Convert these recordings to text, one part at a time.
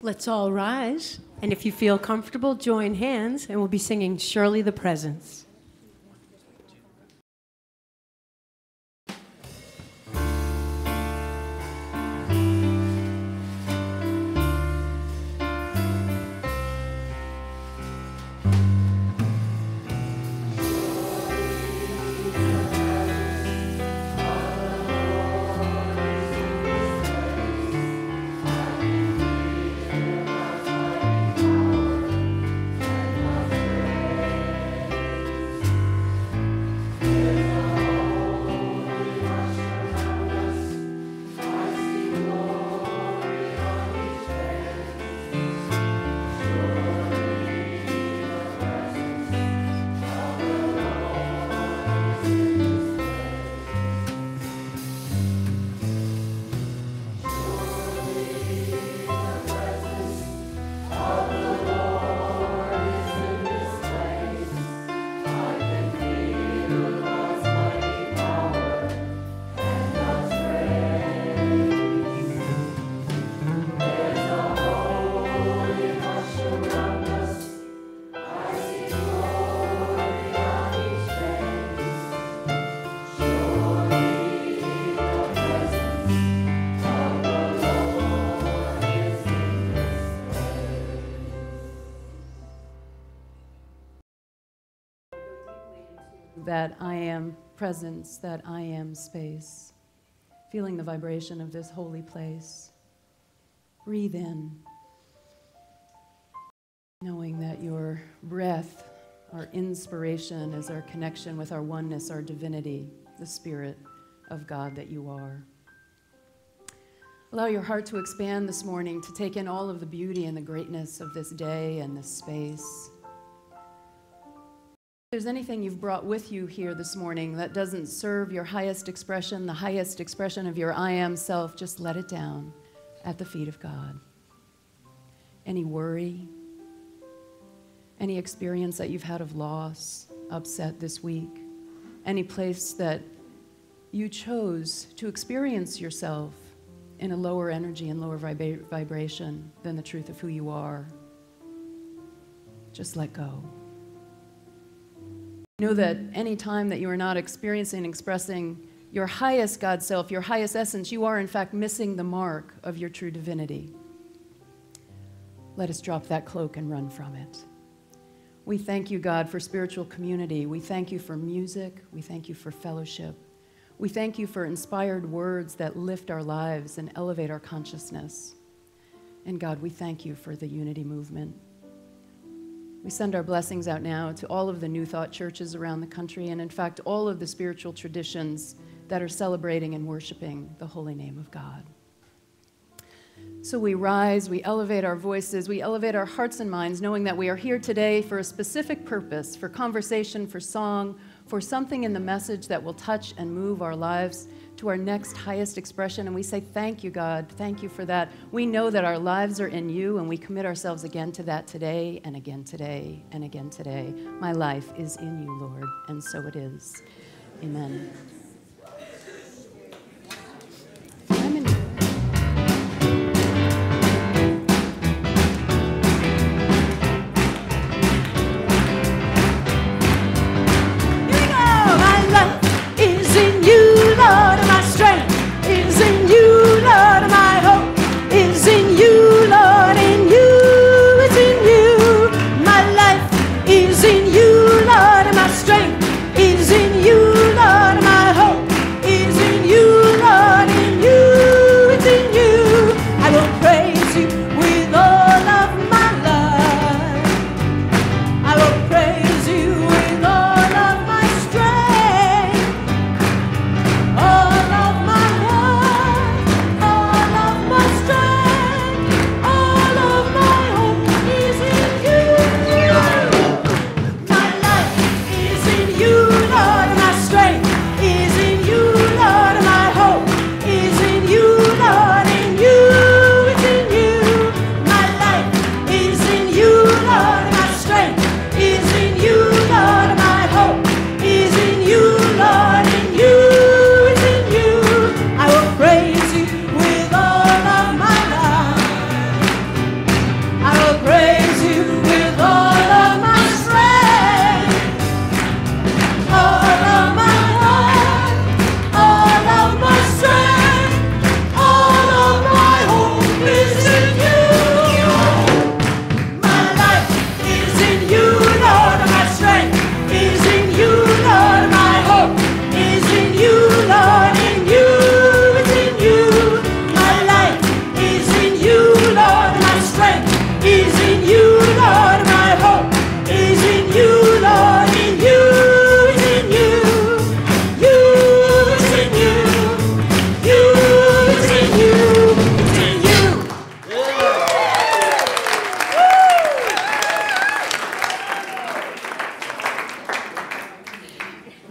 Let's all rise, and if you feel comfortable, join hands, and we'll be singing Surely the Presence. That I am presence, that I am space. Feeling the vibration of this holy place. Breathe in, knowing that your breath, our inspiration, is our connection with our oneness, our divinity, the Spirit of God that you are. Allow your heart to expand this morning to take in all of the beauty and the greatness of this day and this space. If there's anything you've brought with you here this morning that doesn't serve your highest expression, the highest expression of your I am self, just let it down at the feet of God. Any worry, any experience that you've had of loss, upset this week, any place that you chose to experience yourself in a lower energy and lower vibration than the truth of who you are, just let go. Know that any time that you are not experiencing and expressing your highest God self, your highest essence, you are in fact missing the mark of your true divinity. Let us drop that cloak and run from it. We thank you, God, for spiritual community. We thank you for music. We thank you for fellowship. We thank you for inspired words that lift our lives and elevate our consciousness. And God, we thank you for the unity movement. We send our blessings out now to all of the New Thought churches around the country, and in fact, all of the spiritual traditions that are celebrating and worshiping the holy name of God. So we rise, we elevate our voices, we elevate our hearts and minds, knowing that we are here today for a specific purpose, for conversation, for song, for something in the message that will touch and move our lives to our next highest expression. And we say, thank you, God. Thank you for that. We know that our lives are in you, and we commit ourselves again to that today and again today and again today. My life is in you, Lord, and so it is. Amen. Strength is in you, Lord, my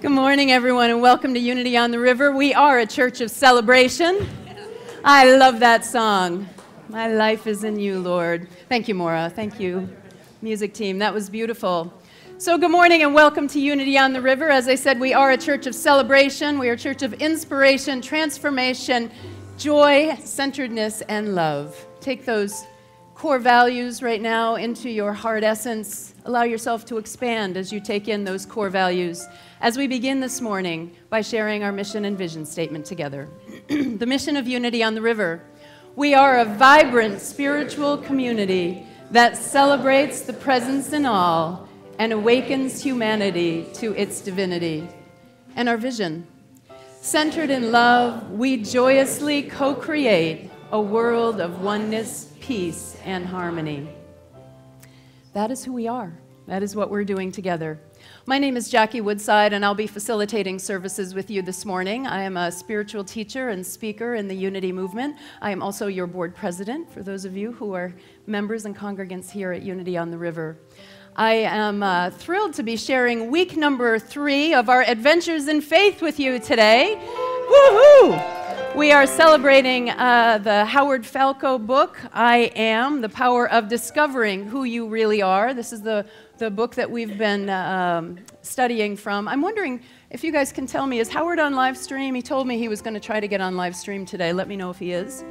Good morning, everyone, and welcome to Unity on the River. We are a church of celebration. I love that song. My life is in you, Lord. Thank you, Maura. Thank you, music team. That was beautiful. So good morning and welcome to Unity on the River. As I said, we are a church of celebration. We are a church of inspiration, transformation, joy, centeredness, and love. Take those core values right now into your heart essence. Allow yourself to expand as you take in those core values. As we begin this morning by sharing our mission and vision statement together. The mission of Unity on the River. We are a vibrant spiritual community that celebrates the presence in all and awakens humanity to its divinity. And our vision. Centered in love, we joyously co-create a world of oneness, peace, and harmony. That is who we are. That is what we're doing together. My name is Jackie Woodside, and I'll be facilitating services with you this morning. I am a spiritual teacher and speaker in the Unity movement. I am also your board president, for those of you who are members and congregants here at Unity on the River. I am thrilled to be sharing week number 3 of our Adventures in Faith with you today. Woohoo! We are celebrating the Howard Falco book, I Am, The Power of Discovering Who You Really Are. This is the book that we've been studying from. I'm wondering if you guys can tell me, is Howard on live stream? He told me he was going to try to get on live stream today. Let me know if he is.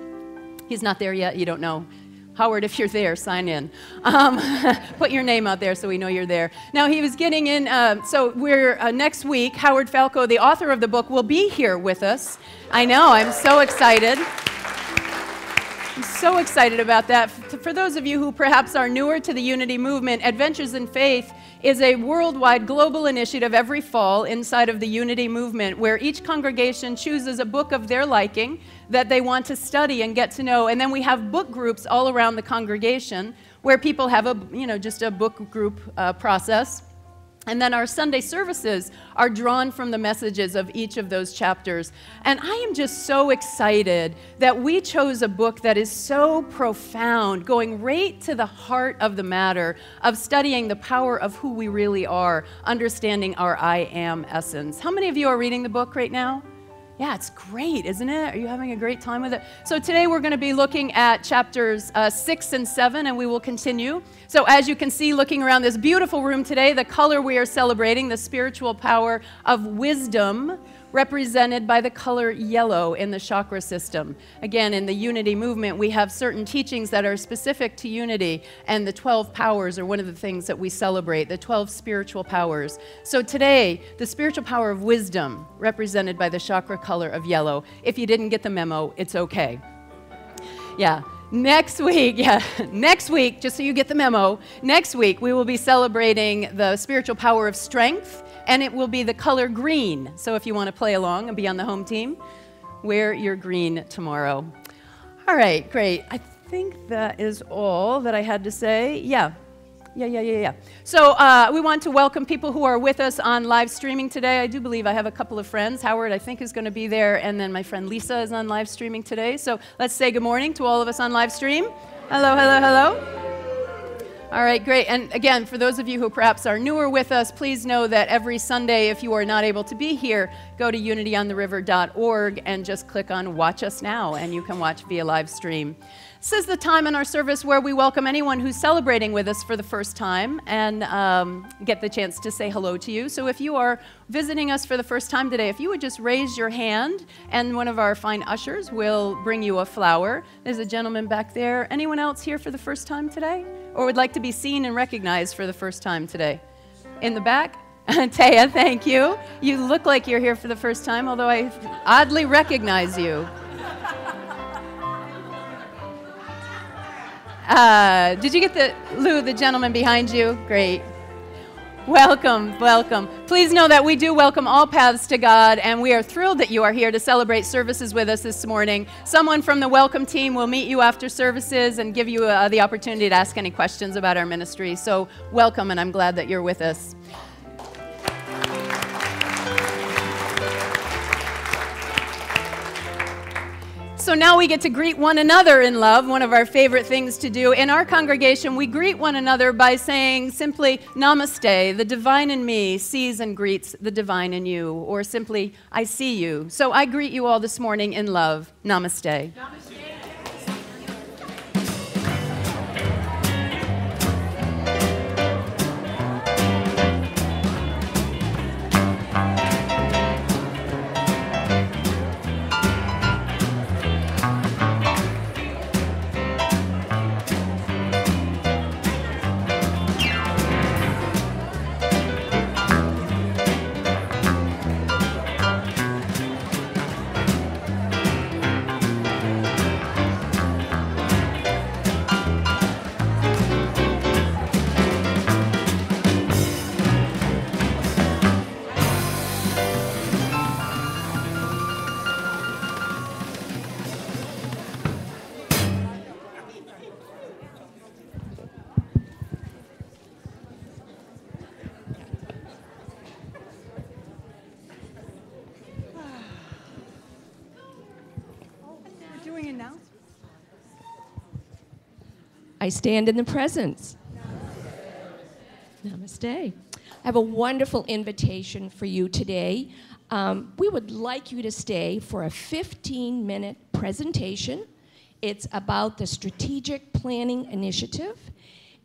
He's not there yet. You don't know. Howard, if you're there, sign in. Put your name out there so we know you're there. Now, he was getting in, so we're, next week, Howard Falco, the author of the book, will be here with us. I know, I'm so excited. I'm so excited about that. For those of you who perhaps are newer to the Unity movement, Adventures in Faith is a worldwide global initiative every fall inside of the Unity movement where each congregation chooses a book of their liking that they want to study and get to know. And then we have book groups all around the congregation where people have just a book group process. And then our Sunday services are drawn from the messages of each of those chapters. And I am just so excited that we chose a book that is so profound, going right to the heart of the matter of studying the power of who we really are, understanding our I am essence. How many of you are reading the book right now? Yeah, it's great, isn't it? Are you having a great time with it? So today we're going to be looking at chapters 6 and 7, and we will continue. So as you can see, looking around this beautiful room today, the color we are celebrating, the spiritual power of wisdom, represented by the color yellow in the chakra system. Again, in the Unity movement, we have certain teachings that are specific to Unity, and the 12 powers are one of the things that we celebrate, the 12 spiritual powers. So today, the spiritual power of wisdom, represented by the chakra color of yellow. If you didn't get the memo, it's okay. Yeah. Next week, just so you get the memo, next week we will be celebrating the spiritual power of strength, and it will be the color green. So if you want to play along and be on the home team, wear your green tomorrow. All right, great. I think that is all that I had to say. Yeah. So we want to welcome people who are with us on live streaming today. I do believe I have a couple of friends. Howard, I think, is going to be there, and then my friend Lisa is on live streaming today. So let's say good morning to all of us on live stream. Hello, hello, hello. All right, great. And again, for those of you who perhaps are newer with us, please know that every Sunday, if you are not able to be here, go to unityontheriver.org and just click on Watch Us Now, and you can watch via live stream. This is the time in our service where we welcome anyone who's celebrating with us for the first time and get the chance to say hello to you. So if you are visiting us for the first time today, if you would just raise your hand, and one of our fine ushers will bring you a flower. There's a gentleman back there. Anyone else here for the first time today? Or would like to be seen and recognized for the first time today? In the back? Taya, thank you. You look like you're here for the first time, although I oddly recognize you. Did you get Lou, the gentleman behind you? Great. Welcome, welcome. Please know that we do welcome all paths to God, and we are thrilled that you are here to celebrate services with us this morning. Someone from the welcome team will meet you after services and give you the opportunity to ask any questions about our ministry. So welcome, and I'm glad that you're with us. So now we get to greet one another in love, one of our favorite things to do. In our congregation, we greet one another by saying simply, Namaste, the divine in me sees and greets the divine in you, or simply, I see you. So I greet you all this morning in love. Namaste. Namaste. I stand in the presence. Namaste. I have a wonderful invitation for you today. We would like you to stay for a 15-minute presentation. It's about the Strategic Planning Initiative.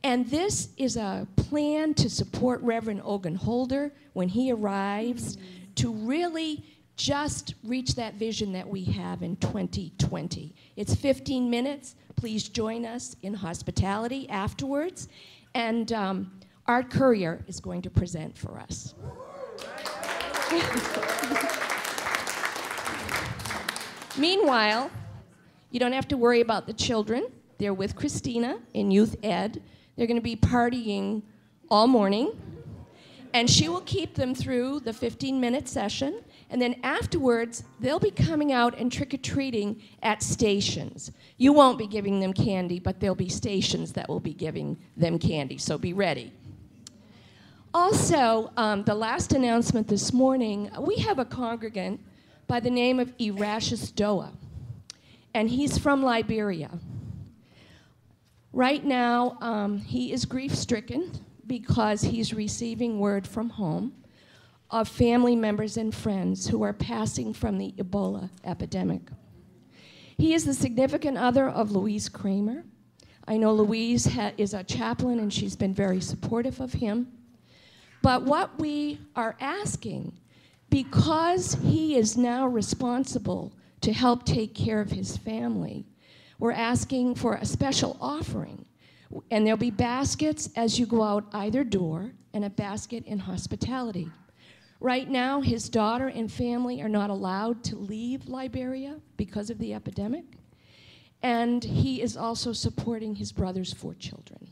And this is a plan to support Reverend Ogun Holder when he arrives to really just reach that vision that we have in 2020. It's 15 minutes. Please join us in hospitality afterwards. And Art Courier is going to present for us. Meanwhile, you don't have to worry about the children. They're with Christina in Youth Ed. They're going to be partying all morning. And she will keep them through the 15-minute session. And then afterwards, they'll be coming out and trick-or-treating at stations. You won't be giving them candy, but there'll be stations that will be giving them candy, so be ready. Also, the last announcement this morning, we have a congregant by the name of Erastus Doa, and he's from Liberia. Right now, he is grief-stricken because he's receiving word from home of family members and friends who are passing from the Ebola epidemic. He is the significant other of Louise Kramer. I know Louise is a chaplain and she's been very supportive of him. But what we are asking, because he is now responsible to help take care of his family, we're asking for a special offering. And there'll be baskets as you go out either door and a basket in hospitality. Right now, his daughter and family are not allowed to leave Liberia because of the epidemic. And he is also supporting his brother's 4 children.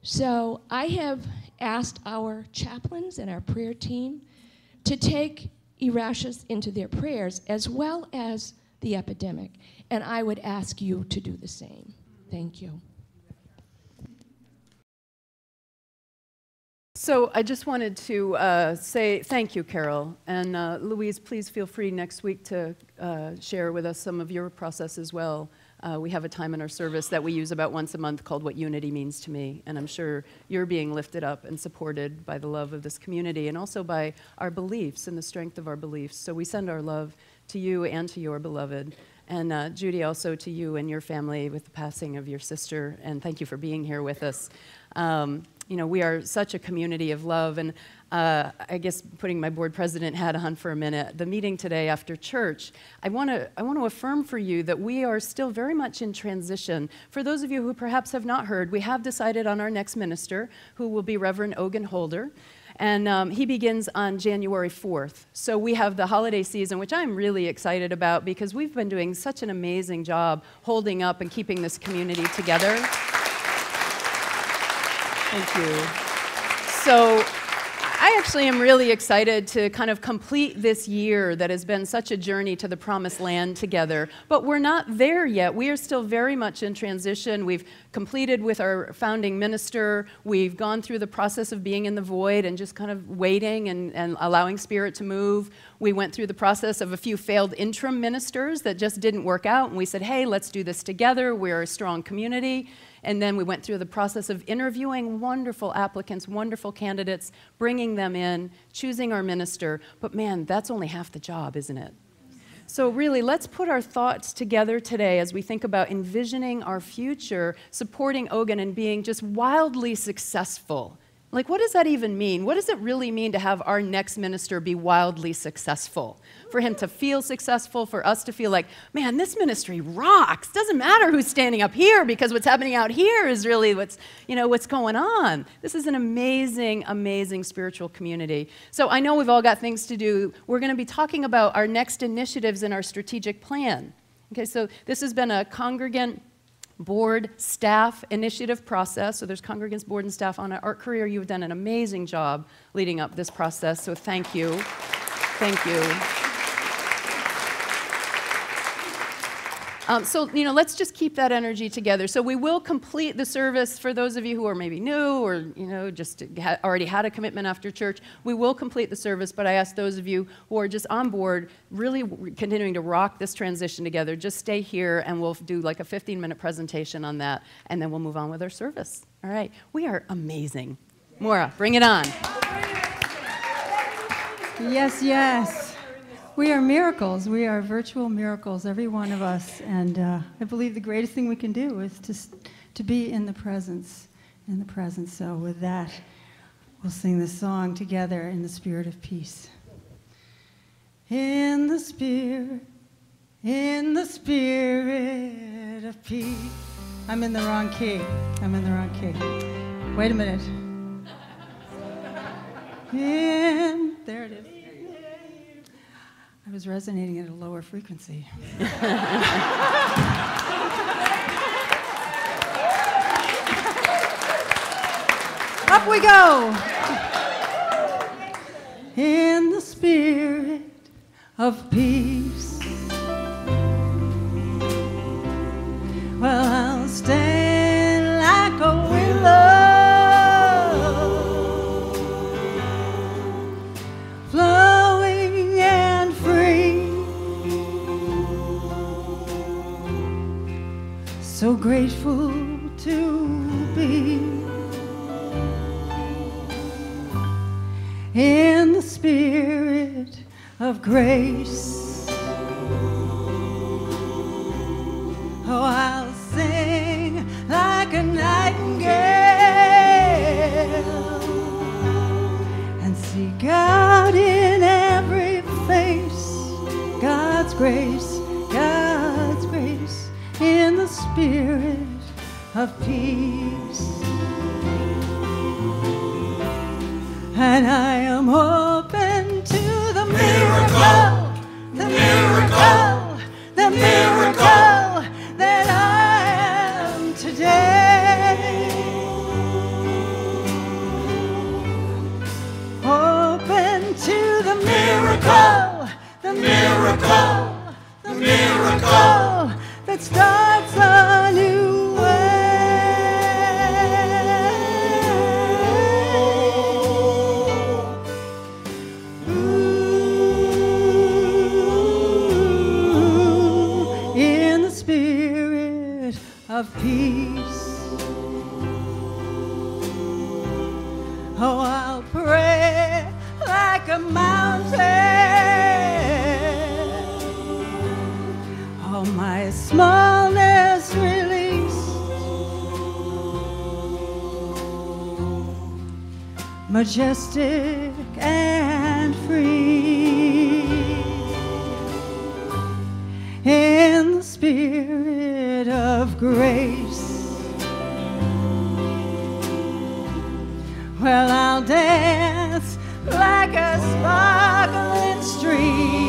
So I have asked our chaplains and our prayer team to take Erastus into their prayers as well as the epidemic. And I would ask you to do the same. Thank you. So I just wanted to say thank you, Carol. And Louise, please feel free next week to share with us some of your process as well. We have a time in our service that we use about once a month called What Unity Means to Me. And I'm sure you're being lifted up and supported by the love of this community and also by our beliefs and the strength of our beliefs. So we send our love to you and to your beloved. And Judy, also to you and your family with the passing of your sister. And thank you for being here with us. You know, we are such a community of love, and I guess putting my board president hat on for a minute, the meeting today after church, I want to affirm for you that we are still very much in transition. For those of you who perhaps have not heard, we have decided on our next minister, who will be Reverend Ogun Holder, and he begins on January 4th. So we have the holiday season, which I'm really excited about because we've been doing such an amazing job holding up and keeping this community together. Thank you. So I actually am really excited to kind of complete this year that has been such a journey to the promised land together. But we're not there yet. We are still very much in transition. We've completed with our founding minister. We've gone through the process of being in the void and just kind of waiting and allowing Spirit to move. We went through the process of a few failed interim ministers that just didn't work out. And we said, hey, let's do this together. We're a strong community. And then we went through the process of interviewing wonderful applicants, wonderful candidates, bringing them in, choosing our minister. But man, that's only half the job, isn't it? So really, let's put our thoughts together today as we think about envisioning our future, supporting Ogun and being just wildly successful. Like, what does that even mean? What does it really mean to have our next minister be wildly successful? For him to feel successful, for us to feel like, man, this ministry rocks. Doesn't matter who's standing up here because what's happening out here is really what's going on. This is an amazing, amazing spiritual community. So I know we've all got things to do. We're going to be talking about our next initiatives in our strategic plan. Okay, so this has been a congregant board staff initiative process. So there's congregants, board, and staff on it. Art Career, you've done an amazing job leading up this process, so thank you. Thank you. So let's just keep that energy together. So we will complete the service for those of you who are maybe new or, just already had a commitment after church. We will complete the service, but I ask those of you who are just on board, really continuing to rock this transition together, just stay here and we'll do like a 15-minute presentation on that, and then we'll move on with our service. All right. We are amazing. Maura, bring it on. Yes, yes. We are miracles. We are virtual miracles, every one of us. And I believe the greatest thing we can do is to be in the presence, So with that, we'll sing this song together in the spirit of peace. In the spirit of peace. I'm in the wrong key. Wait a minute. There it is. I was resonating at a lower frequency. Up we go. In the spirit of peace. Well, I'll stand like a willow. So grateful to be in the spirit of grace. Oh, I'll sing like a nightingale and see God in every face. God's grace, in the spirit of peace. And I am open to the miracle that I am today. Open to the miracle that starts a new way. Ooh, in the spirit of peace. Oh, I'll pray like a mountain. All my smallness released, majestic and free, in the spirit of grace. Well, I'll dance like a sparkling stream,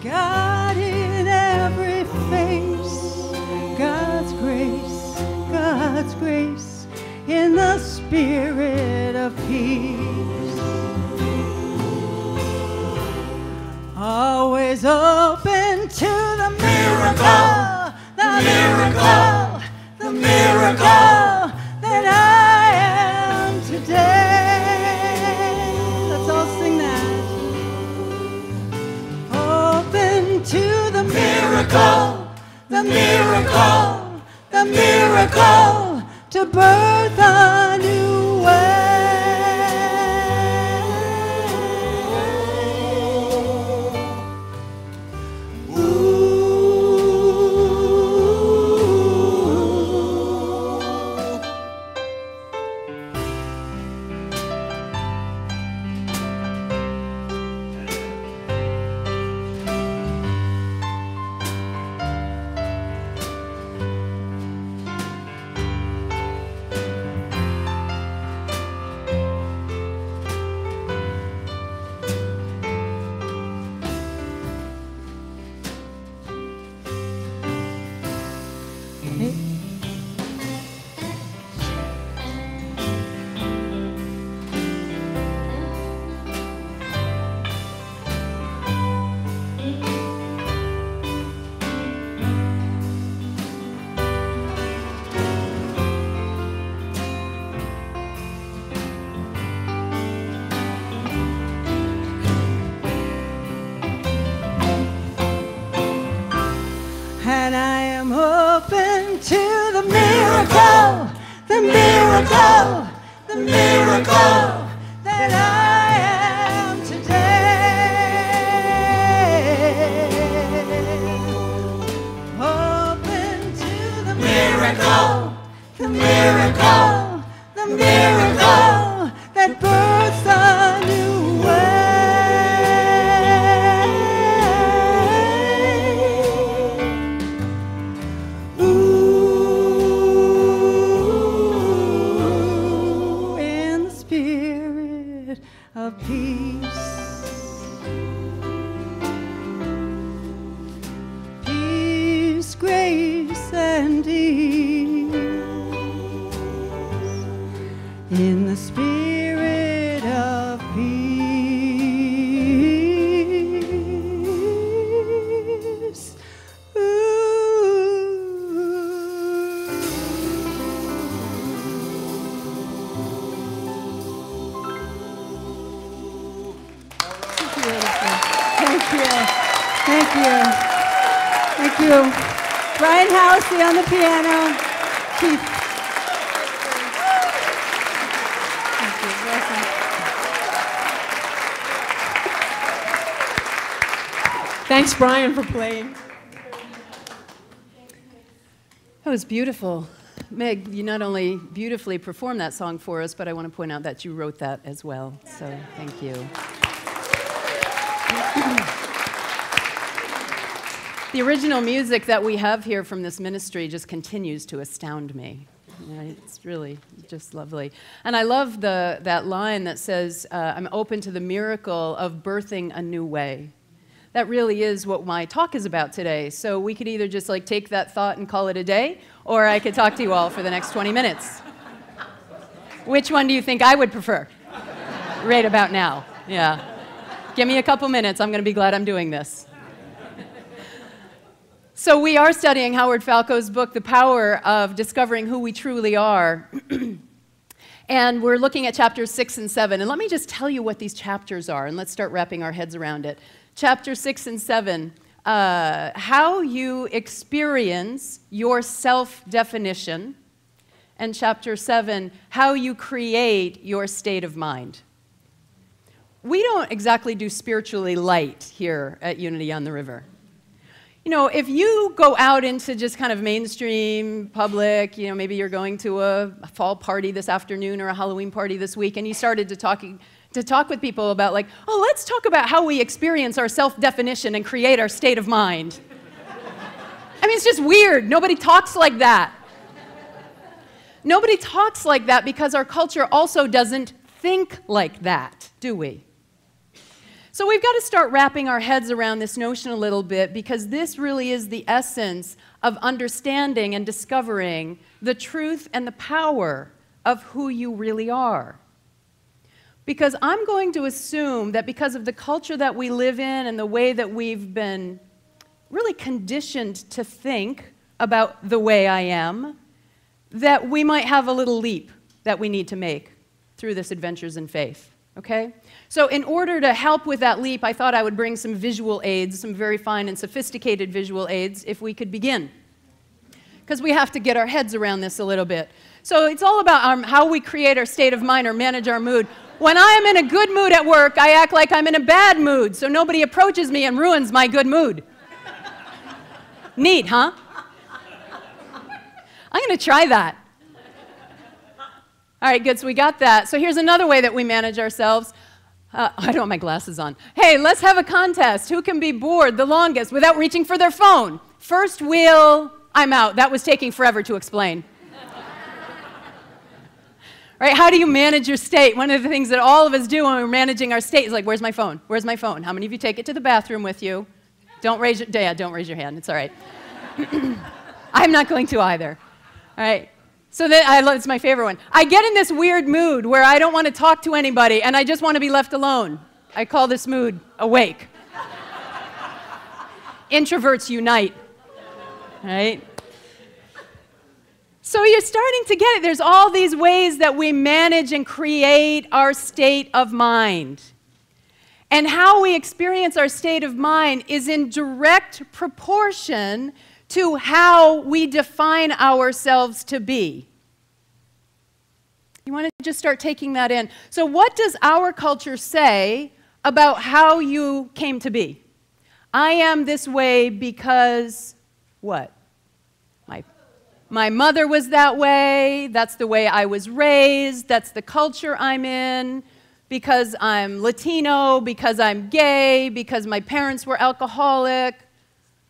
God in every face. God's grace in the spirit peace. Always open to the miracle, the miracle, the miracle that I am today. Let's all sing that. Open to the miracle, the miracle, the miracle to birth a new way. And I am open to the miracle, the miracle, the miracle that I am today. Open to the miracle, the miracle, the miracle that births a new way. Of peace, peace, grace, and ease, in the spirit of peace. Thank you. Thank you. Brian Housey on the piano. Keith. Thank you. Thanks, Brian, for playing. That was beautiful. Meg, you not only beautifully performed that song for us, but I want to point out that you wrote that as well. So thank you. The original music that we have here from this ministry just continues to astound me. It's really just lovely. And I love that line that says, I'm open to the miracle of birthing a new way. That really is what my talk is about today. So we could either just take that thought and call it a day, or I could talk to you all for the next 20 minutes. Which one do you think I would prefer? Right about now. Yeah. Give me a couple minutes. I'm going to be glad I'm doing this. So we are studying Howard Falco's book, The Power of Discovering Who We Truly Are. And we're looking at chapters 6 and 7. And let me just tell you what these chapters are, and let's start wrapping our heads around it. Chapter 6 and 7, how you experience your self-definition. And chapter 7, how you create your state of mind. We don't exactly do spiritually light here at Unity on the River. You know, if you go out into just kind of mainstream public, maybe you're going to a fall party this afternoon or a Halloween party this week, and you started to talk with people about let's talk about how we experience our self-definition and create our state of mind. I mean, it's just weird. Nobody talks like that. Nobody talks like that because our culture also doesn't think like that, do we? So we've got to start wrapping our heads around this notion a little bit, because this really is the essence of understanding and discovering the truth and the power of who you really are. Because I'm going to assume that because of the culture that we live in and the way that we've been really conditioned to think about the way I am, that we might have a little leap that we need to make through this Adventures in Faith, okay? So in order to help with that leap, I thought I would bring some visual aids, some very fine and sophisticated visual aids, if we could begin. Because we have to get our heads around this a little bit. So it's all about how we create our state of mind or manage our mood. When I am in a good mood at work, I act like I'm in a bad mood, so nobody approaches me and ruins my good mood. Neat, huh? I'm going to try that. All right, good, so we got that. So here's another way that we manage ourselves. I don't have my glasses on. Hey, let's have a contest. Who can be bored the longest without reaching for their phone? First wheel, I'm out. That was taking forever to explain. Right? How do you manage your state? One of the things that all of us do when we're managing our state is like, where's my phone? Where's my phone? How many of you take it to the bathroom with you? Don't raise your hand. It's all right. I'm not going to either. All right. So it's my favorite one. I get in this weird mood where I don't want to talk to anybody and I just want to be left alone. I call this mood awake. Introverts unite. Right? So you're starting to get it. There's all these ways that we manage and create our state of mind. And how we experience our state of mind is in direct proportion to how we define ourselves to be. You want to just start taking that in. So what does our culture say about how you came to be? I am this way because what? My mother was that way, that's the way I was raised, that's the culture I'm in, because I'm Latino, because I'm gay, because my parents were alcoholic,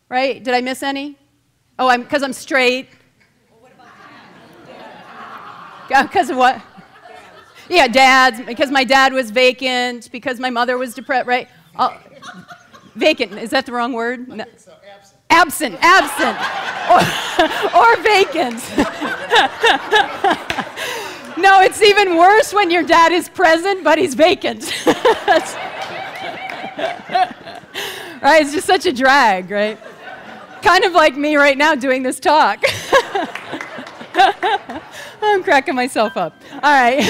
right? Did I miss any? Oh, because I'm straight. Well, what about because of what? Yeah, dads, because my dad was vacant, because my mother was depressed, right? Vacant, is that the wrong word? No. Absent. Or vacant. No, it's even worse when your dad is present, but he's vacant. Right? It's just such a drag, right? Kind of like me right now doing this talk. I'm cracking myself up. All right.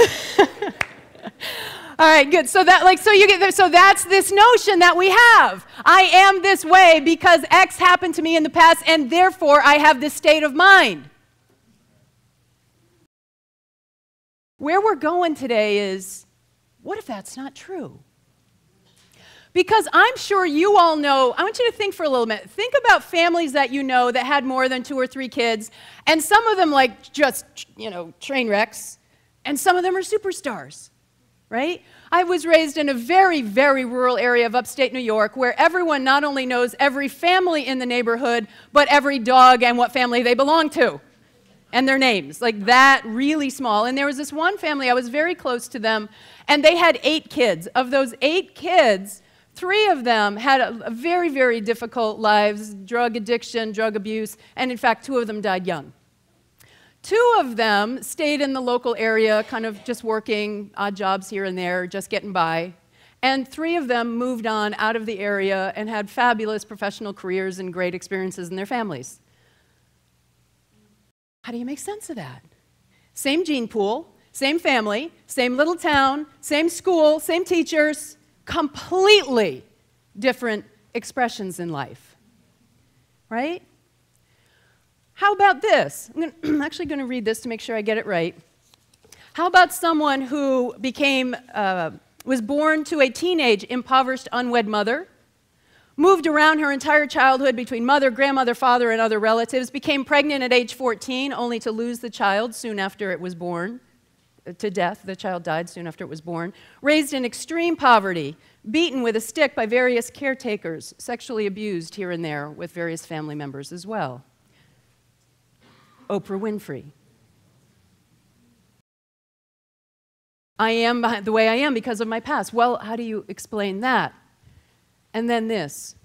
All right, good. So that's this notion that we have. I am this way because X happened to me in the past, and therefore I have this state of mind. Where we're going today is, what if that's not true? Because I'm sure you all know, I want you to think for a little minute. Think about families that you know that had more than 2 or 3 kids, and some of them like just, train wrecks, and some of them are superstars. Right? I was raised in a very, very rural area of upstate New York where everyone not only knows every family in the neighborhood, but every dog and what family they belong to and their names. Like that, really small. And there was this one family, I was very close to them, and they had 8 kids. Of those 8 kids, 3 of them had a very, very difficult lives, drug addiction, drug abuse, and in fact, 2 of them died young. 2 of them stayed in the local area, kind of just working odd jobs here and there, just getting by. And 3 of them moved on out of the area and had fabulous professional careers and great experiences in their families. How do you make sense of that? Same gene pool, same family, same little town, same school, same teachers, completely different expressions in life, right? How about this? I'm actually going to read this to make sure I get it right. How about someone who was born to a teenage, impoverished, unwed mother, moved around her entire childhood between mother, grandmother, father, and other relatives, became pregnant at age 14, only to lose the child soon after it was born, to death. The child died soon after it was born. Raised in extreme poverty, beaten with a stick by various caretakers, sexually abused here and there with various family members as well. Oprah Winfrey. I am the way I am because of my past. Well, how do you explain that? And then this.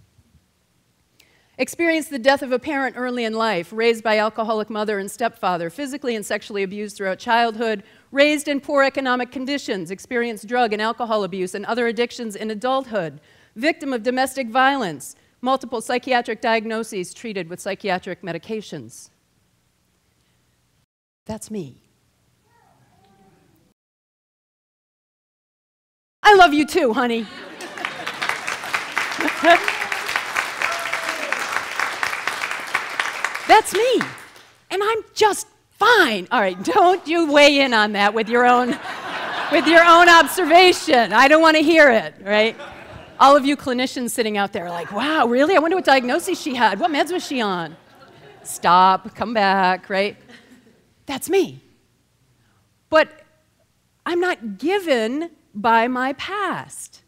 Experienced the death of a parent early in life, raised by alcoholic mother and stepfather, physically and sexually abused throughout childhood, raised in poor economic conditions, experienced drug and alcohol abuse and other addictions in adulthood, victim of domestic violence, multiple psychiatric diagnoses, treated with psychiatric medications. That's me. I love you too, honey. That's me. And I'm just fine. All right, don't you weigh in on that with your own observation. I don't want to hear it, right? All of you clinicians sitting out there are like, wow, really? I wonder what diagnosis she had. What meds was she on? Stop, come back, right? That's me. But I'm not given by my past.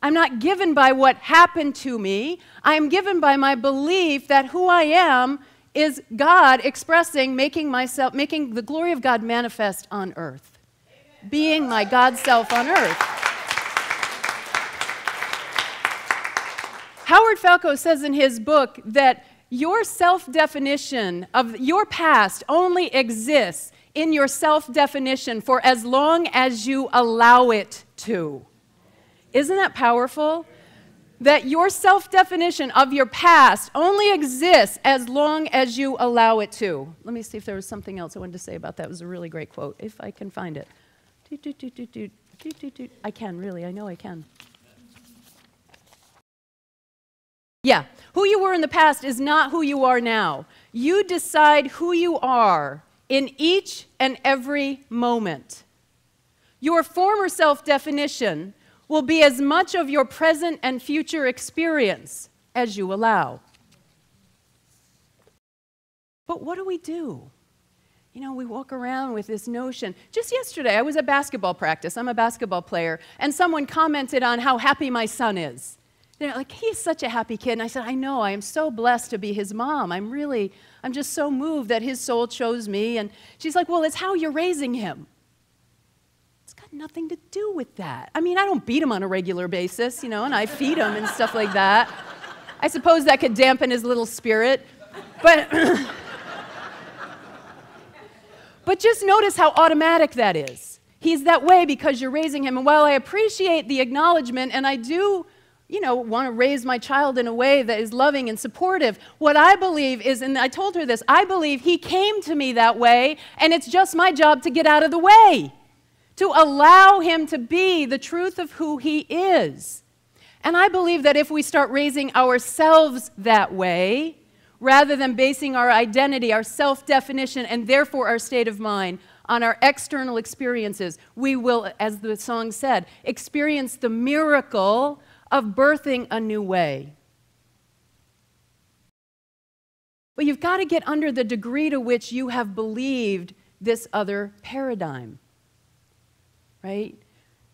I'm not given by what happened to me. I'm given by my belief that who I am is God expressing, making the glory of God manifest on earth. Being my God self on earth. Howard Falco says in his book that your self-definition of your past only exists in your self-definition for as long as you allow it to. Isn't that powerful? That your self-definition of your past only exists as long as you allow it to. Let me see if there was something else I wanted to say about that. It was a really great quote, if I can find it. I can, really, I know I can. Yeah, who you were in the past is not who you are now. You decide who you are in each and every moment. Your former self-definition will be as much of your present and future experience as you allow. But what do? You know, we walk around with this notion. Just yesterday, I was at basketball practice. I'm a basketball player. And someone commented on how happy my son is. They're like, he's such a happy kid. And I said, I know, I am so blessed to be his mom. I'm just so moved that his soul chose me. And she's like, well, it's how you're raising him. It's got nothing to do with that. I mean, I don't beat him on a regular basis, you know, and I feed him and stuff like that. I suppose that could dampen his little spirit. But just notice how automatic that is. He's that way because you're raising him. And while I appreciate the acknowledgement, and I do, you know, want to raise my child in a way that is loving and supportive, what I believe is, and I told her this, I believe he came to me that way, and it's just my job to get out of the way, to allow him to be the truth of who he is. And I believe that if we start raising ourselves that way, rather than basing our identity, our self-definition, and therefore our state of mind on our external experiences, we will, as the song said, experience the miracle of birthing a new way. But you've got to get under the degree to which you have believed this other paradigm, right?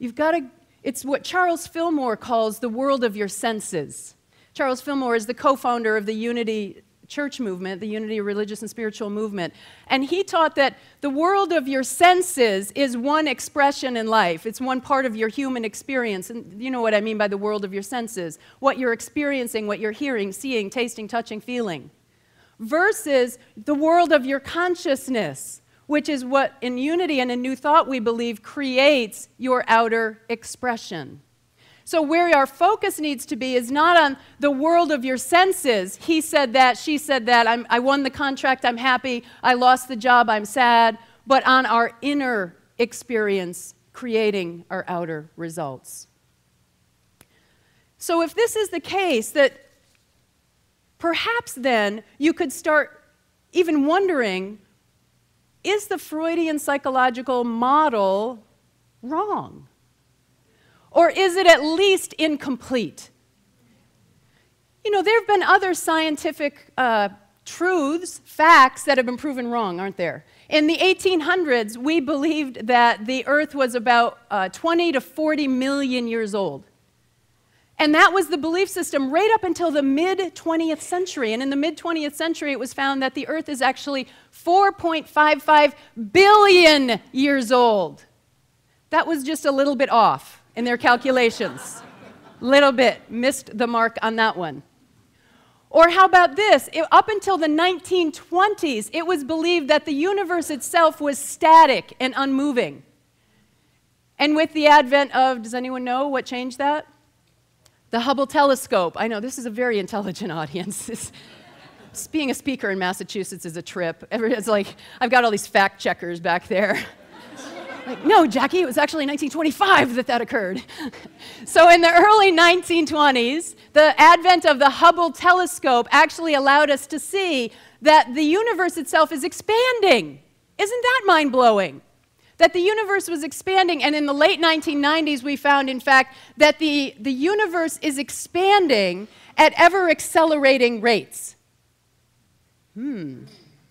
You've got to, it's what Charles Fillmore calls the world of your senses. Charles Fillmore is the co-founder of the Unity Church movement, the Unity Religious and Spiritual movement. And he taught that the world of your senses is one expression in life. It's one part of your human experience. And you know what I mean by the world of your senses. What you're experiencing, what you're hearing, seeing, tasting, touching, feeling. Versus the world of your consciousness, which is what in Unity and in New Thought we believe creates your outer expression. So where our focus needs to be is not on the world of your senses. He said that, she said that, I won the contract, I'm happy, I lost the job, I'm sad, but on our inner experience creating our outer results. So if this is the case, that perhaps then you could start even wondering, is the Freudian psychological model wrong? Or is it at least incomplete? You know, there have been other scientific truths, facts that have been proven wrong, aren't there? In the 1800s, we believed that the Earth was about 20 to 40 million years old. And that was the belief system right up until the mid-20th century. And in the mid-20th century, it was found that the Earth is actually 4.55 billion years old. That was just a little bit off in their calculations. Little bit, missed the mark on that one. Or how about this? Up until the 1920s, it was believed that the universe itself was static and unmoving. And with the advent of, does anyone know what changed that? The Hubble telescope. I know, this is a very intelligent audience. Being a speaker in Massachusetts is a trip. It's like, I've got all these fact checkers back there. Like, no, Jackie, it was actually 1925 that occurred. So in the early 1920s, the advent of the Hubble telescope actually allowed us to see that the universe itself is expanding. Isn't that mind-blowing? That the universe was expanding, and in the late 1990s, we found, in fact, that the universe is expanding at ever-accelerating rates. Things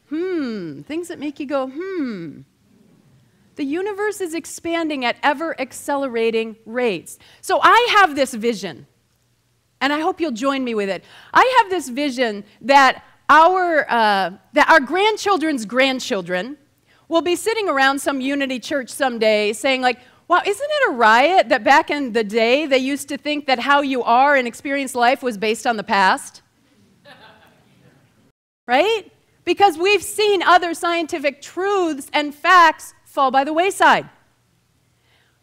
that make you go, The universe is expanding at ever-accelerating rates. So I have this vision, and I hope you'll join me with it. I have this vision that our grandchildren's grandchildren will be sitting around some Unity church someday saying like, wow, isn't it a riot that back in the day they used to think that how you are and experience life was based on the past? Right? Because we've seen other scientific truths and facts fall by the wayside.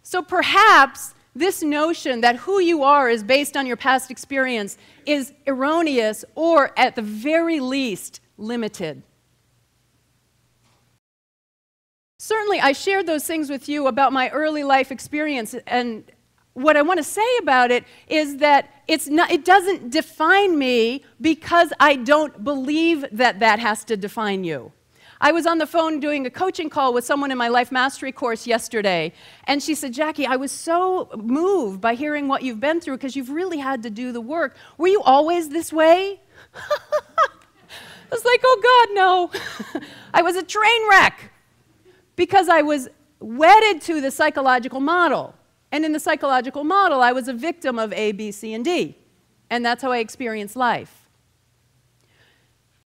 So perhaps this notion that who you are is based on your past experience is erroneous or, at the very least, limited. Certainly, I shared those things with you about my early life experience, and what I want to say about it is that it doesn't define me because I don't believe that that has to define you. I was on the phone doing a coaching call with someone in my Life Mastery course yesterday, and she said, Jackie, I was so moved by hearing what you've been through because you've really had to do the work. Were you always this way? I was like, oh God, no. I was a train wreck because I was wedded to the psychological model. And in the psychological model, I was a victim of A, B, C, and D. And that's how I experienced life.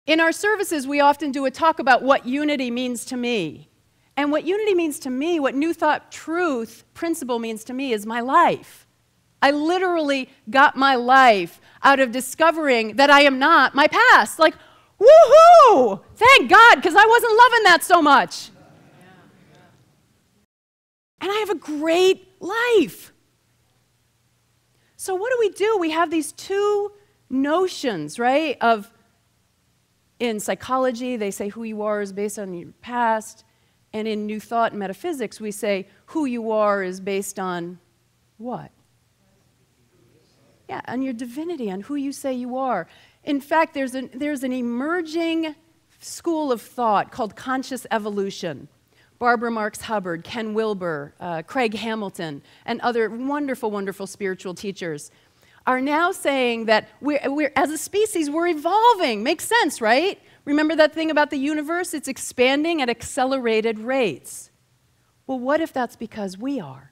In our services, we often do a talk about what unity means to me. And what unity means to me, what New Thought Truth principle means to me is my life. I literally got my life out of discovering that I am not my past. Like, woohoo! Thank God, because I wasn't loving that so much. And I have a great life. So what do? We have these two notions, right, of in psychology, they say who you are is based on your past. And in New Thought and metaphysics, we say who you are is based on what? Yeah, on your divinity, on who you say you are. In fact, there's an emerging school of thought called conscious evolution. Barbara Marx Hubbard, Ken Wilber, Craig Hamilton, and other wonderful, wonderful spiritual teachers are now saying that we're as a species, we're evolving. Makes sense, right? Remember that thing about the universe? It's expanding at accelerated rates. Well, what if that's because we are?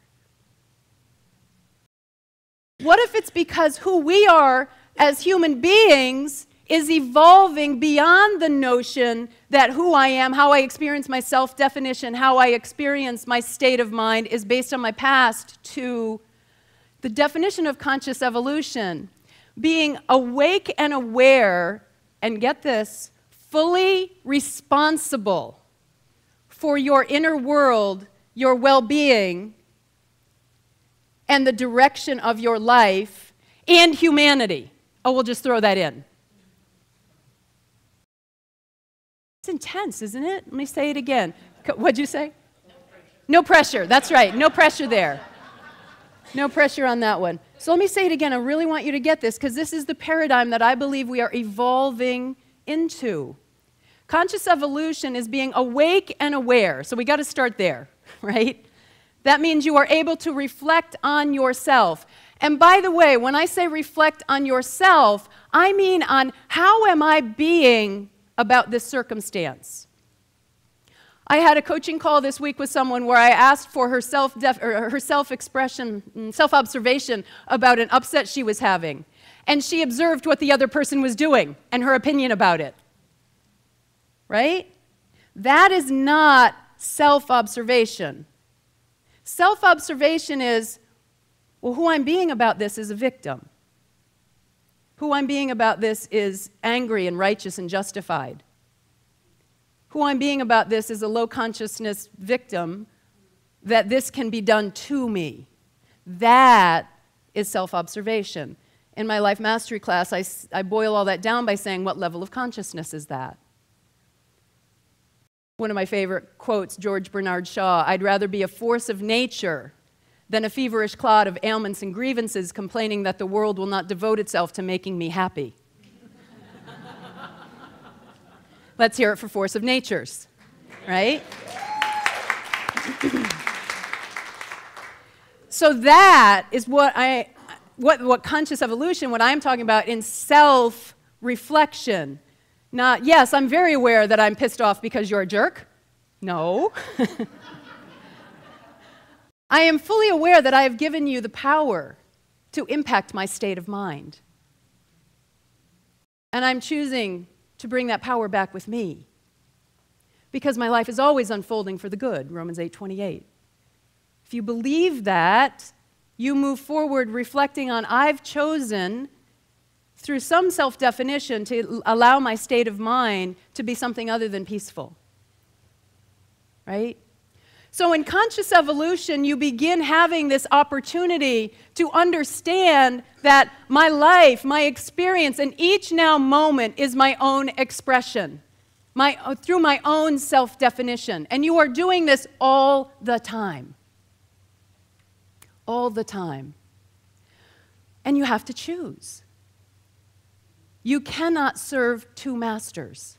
What if it's because who we are as human beings is evolving beyond the notion that who I am, how I experience my self-definition, how I experience my state of mind is based on my past, to the definition of conscious evolution, being awake and aware, and get this, fully responsible for your inner world, your well-being, and the direction of your life and humanity. Oh, we'll just throw that in. It's intense, isn't it? Let me say it again. What'd you say? No pressure. That's right. No pressure there. No pressure on that one. So let me say it again. I really want you to get this because this is the paradigm that I believe we are evolving into. Conscious evolution is being awake and aware. So we got to start there, right? That means you are able to reflect on yourself. And by the way, when I say reflect on yourself, I mean on how am I being about this circumstance. I had a coaching call this week with someone where I asked for her self-expression, self-observation about an upset she was having. And she observed what the other person was doing and her opinion about it. Right? That is not self-observation. Self-observation is, well, who I'm being about this is a victim. Who I'm being about this is angry and righteous and justified. Who I'm being about this is a low consciousness victim, that this can be done to me. That is self-observation. In my life mastery class, I boil all that down by saying, what level of consciousness is that? One of my favorite quotes, George Bernard Shaw, I'd rather be a force of nature than a feverish clod of ailments and grievances complaining that the world will not devote itself to making me happy. Let's hear it for force of natures, right? So that is what conscious evolution, what I'm talking about in self-reflection. Not, yes, I'm very aware that I'm pissed off because you're a jerk. No. I am fully aware that I have given you the power to impact my state of mind. And I'm choosing to bring that power back with me. Because my life is always unfolding for the good, Romans 8:28. If you believe that, you move forward reflecting on, I've chosen, through some self-definition, to allow my state of mind to be something other than peaceful. Right? So in conscious evolution, you begin having this opportunity to understand that my life, my experience, and each now moment is my own expression, through my own self-definition. And you are doing this all the time. All the time. And you have to choose. You cannot serve two masters.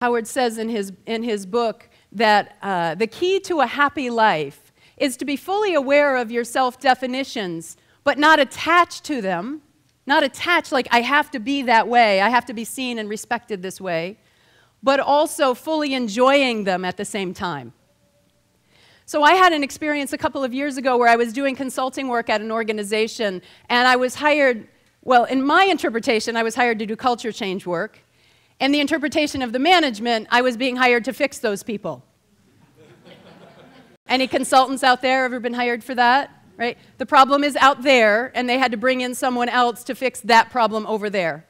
Howard says in his book that the key to a happy life is to be fully aware of your self-definitions, but not attached to them, not attached like I have to be that way, I have to be seen and respected this way, but also fully enjoying them at the same time. So I had an experience a couple of years ago where I was doing consulting work at an organization, and I was hired, well, in my interpretation, I was hired to do culture change work. In the interpretation of the management, I was being hired to fix those people. Any consultants out there ever been hired for that? Right? The problem is out there, and they had to bring in someone else to fix that problem over there.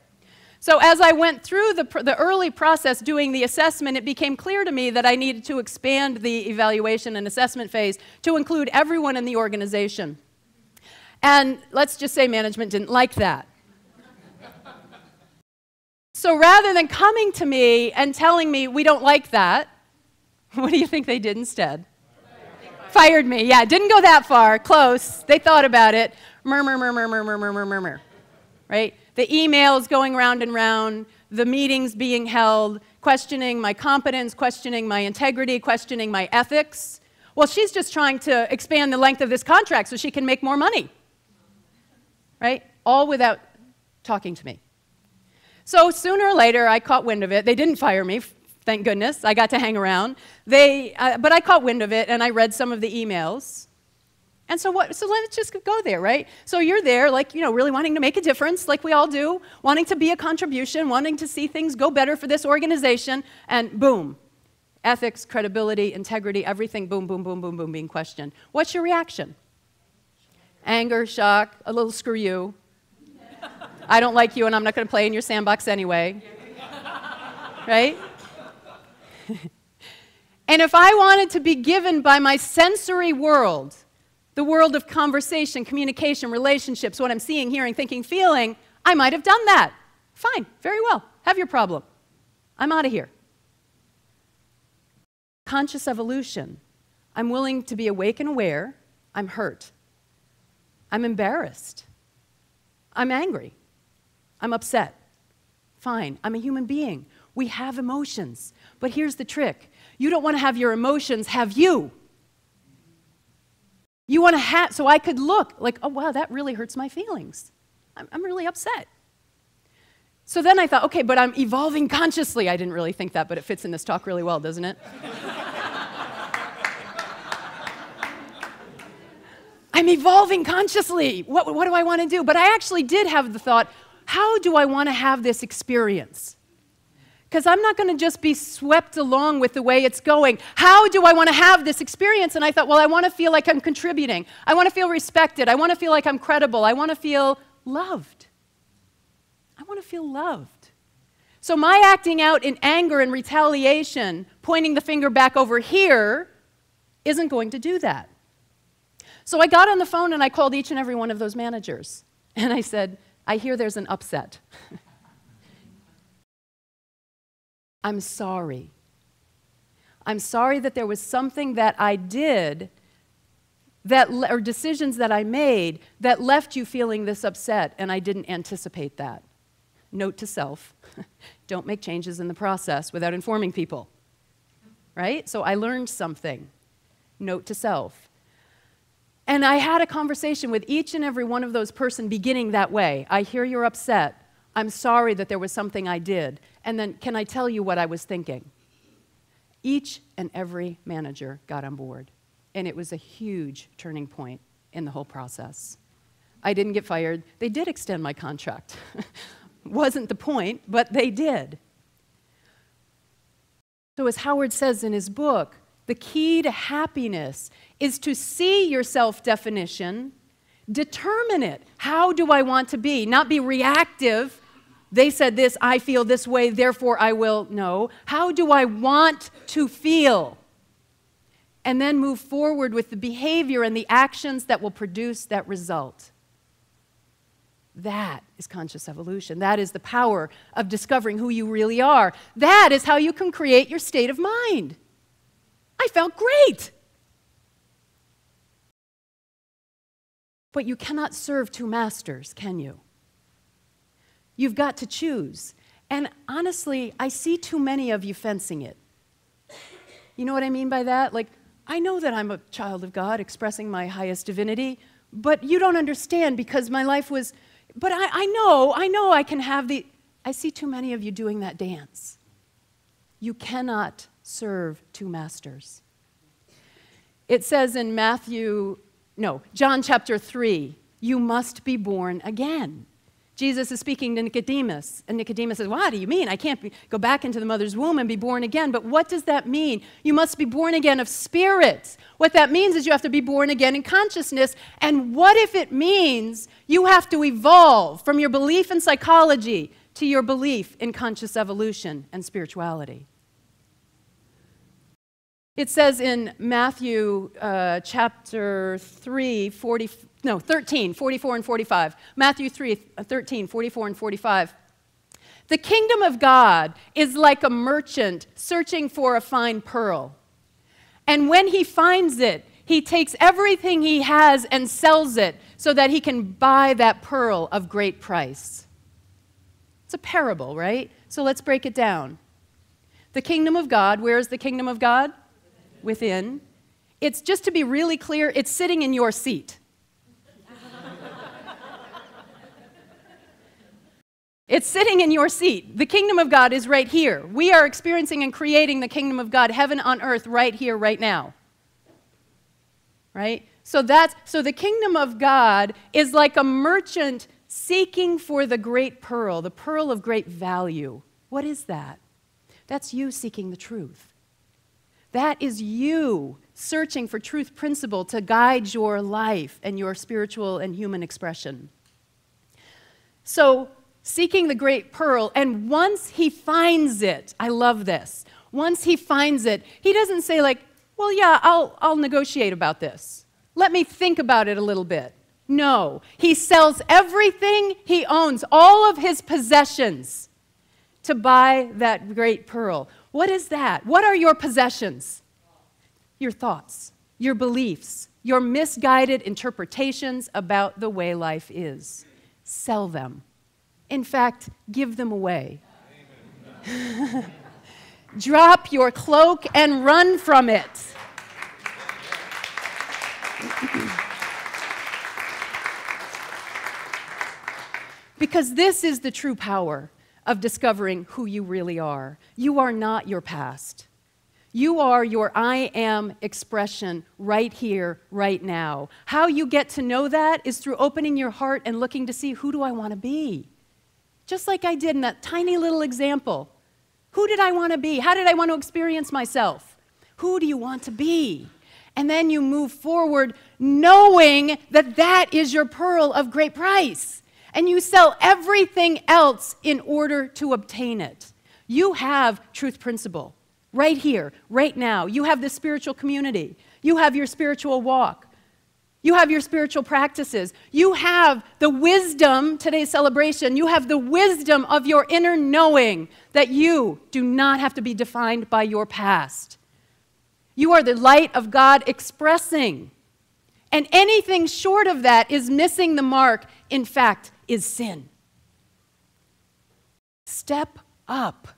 So as I went through the early process doing the assessment, it became clear to me that I needed to expand the evaluation and assessment phase to include everyone in the organization. And let's just say management didn't like that. So rather than coming to me and telling me, we don't like that, what do you think they did instead? Fired me. Yeah, didn't go that far. Close. They thought about it. Murmur, murmur, murmur, murmur, murmur. Right? The emails going round and round, the meetings being held, questioning my competence, questioning my integrity, questioning my ethics. Well, she's just trying to expand the length of this contract so she can make more money. Right? All without talking to me. So sooner or later, I caught wind of it. They didn't fire me, thank goodness. I got to hang around. But I caught wind of it, and I read some of the emails. And so let's just go there, right? So you're there, like, really wanting to make a difference, like we all do, wanting to be a contribution, wanting to see things go better for this organization, and boom, ethics, credibility, integrity, everything, boom, boom, boom, boom, boom, being questioned. What's your reaction? Anger, shock, a little screw you. I don't like you, and I'm not going to play in your sandbox anyway. Right? And if I wanted to be given by my sensory world, the world of conversation, communication, relationships, what I'm seeing, hearing, thinking, feeling, I might have done that. Fine, very well. Have your problem. I'm out of here. Conscious evolution. I'm willing to be awake and aware. I'm hurt. I'm embarrassed. I'm angry. I'm upset. Fine, I'm a human being. We have emotions. But here's the trick. You don't want to have your emotions have you. You want to have, so I could look like, oh, wow, that really hurts my feelings. I'm really upset. So then I thought, okay, but I'm evolving consciously. I didn't really think that, but it fits in this talk really well, doesn't it? I'm evolving consciously. What do I want to do? But I actually did have the thought, how do I want to have this experience? Because I'm not going to just be swept along with the way it's going. How do I want to have this experience? And I thought, well, I want to feel like I'm contributing. I want to feel respected. I want to feel like I'm credible. I want to feel loved. I want to feel loved. So my acting out in anger and retaliation, pointing the finger back over here, isn't going to do that. So I got on the phone and I called each and every one of those managers. And I said, I hear there's an upset. I'm sorry. I'm sorry that there was something that I did or decisions that I made that left you feeling this upset, and I didn't anticipate that. Note to self, don't make changes in the process without informing people, right? So I learned something. Note to self. And I had a conversation with each and every one of those person beginning that way. I hear you're upset. I'm sorry that there was something I did. And then, can I tell you what I was thinking? Each and every manager got on board. And it was a huge turning point in the whole process. I didn't get fired. They did extend my contract. Wasn't the point, but they did. So as Howard says in his book, the key to happiness is to see your self-definition, determine it. How do I want to be? Not be reactive. They said this, I feel this way, therefore I will. No. How do I want to feel? And then move forward with the behavior and the actions that will produce that result. That is conscious evolution. That is the power of discovering who you really are. That is how you can create your state of mind. I felt great. But you cannot serve two masters, can you? You've got to choose. And honestly, I see too many of you fencing it. You know what I mean by that? Like, I know that I'm a child of God expressing my highest divinity, but you don't understand because my life was, but I know I can have the, I see too many of you doing that dance. You cannot serve two masters. It says in John chapter 3, you must be born again. Jesus is speaking to Nicodemus, and Nicodemus says, what do you mean? I can't go back into the mother's womb and be born again. But what does that mean? You must be born again of spirit. What that means is you have to be born again in consciousness. And what if it means you have to evolve from your belief in psychology to your belief in conscious evolution and spirituality? It says in Matthew chapter 13, 44 and 45. Matthew 13, 44 and 45. The kingdom of God is like a merchant searching for a fine pearl. And when he finds it, he takes everything he has and sells it so that he can buy that pearl of great price. It's a parable, right? So let's break it down. The kingdom of God, where is the kingdom of God? Within. It's, just to be really clear, it's sitting in your seat. It's sitting in your seat. The kingdom of God is right here. We are experiencing and creating the kingdom of God, heaven on earth, right here, right now. Right? So the kingdom of God is like a merchant seeking for the great pearl, the pearl of great value. What is that? That's you seeking the truth. That is you searching for truth principle to guide your life and your spiritual and human expression. So, seeking the great pearl, and once he finds it, I love this, once he finds it, he doesn't say like, well, yeah, I'll negotiate about this. Let me think about it a little bit. No, he sells everything he owns, all of his possessions, to buy that great pearl. What is that? What are your possessions? Your thoughts, your beliefs, your misguided interpretations about the way life is. Sell them. In fact, give them away. Drop your cloak and run from it. Because this is the true power of discovering who you really are. You are not your past. You are your I am expression right here, right now. How you get to know that is through opening your heart and looking to see, who do I want to be? Just like I did in that tiny little example. Who did I want to be? How did I want to experience myself? Who do you want to be? And then you move forward knowing that that is your pearl of great price. and you sell everything else in order to obtain it. You have truth principle right here, right now. You have the spiritual community. You have your spiritual walk. You have your spiritual practices. You have the wisdom, today's celebration, you have the wisdom of your inner knowing that you do not have to be defined by your past. You are the light of God expressing. And anything short of that is missing the mark, in fact, is sin. Step up.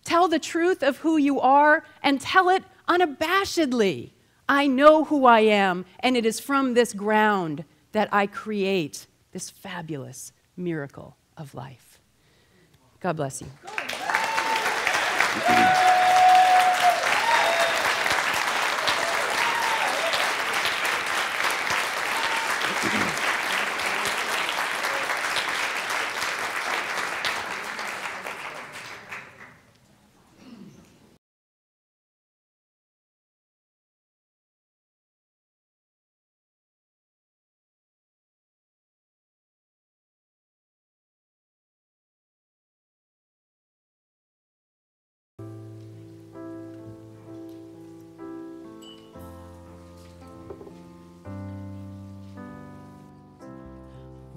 Tell the truth of who you are and tell it unabashedly. I know who I am, and it is from this ground that I create this fabulous miracle of life. God bless you.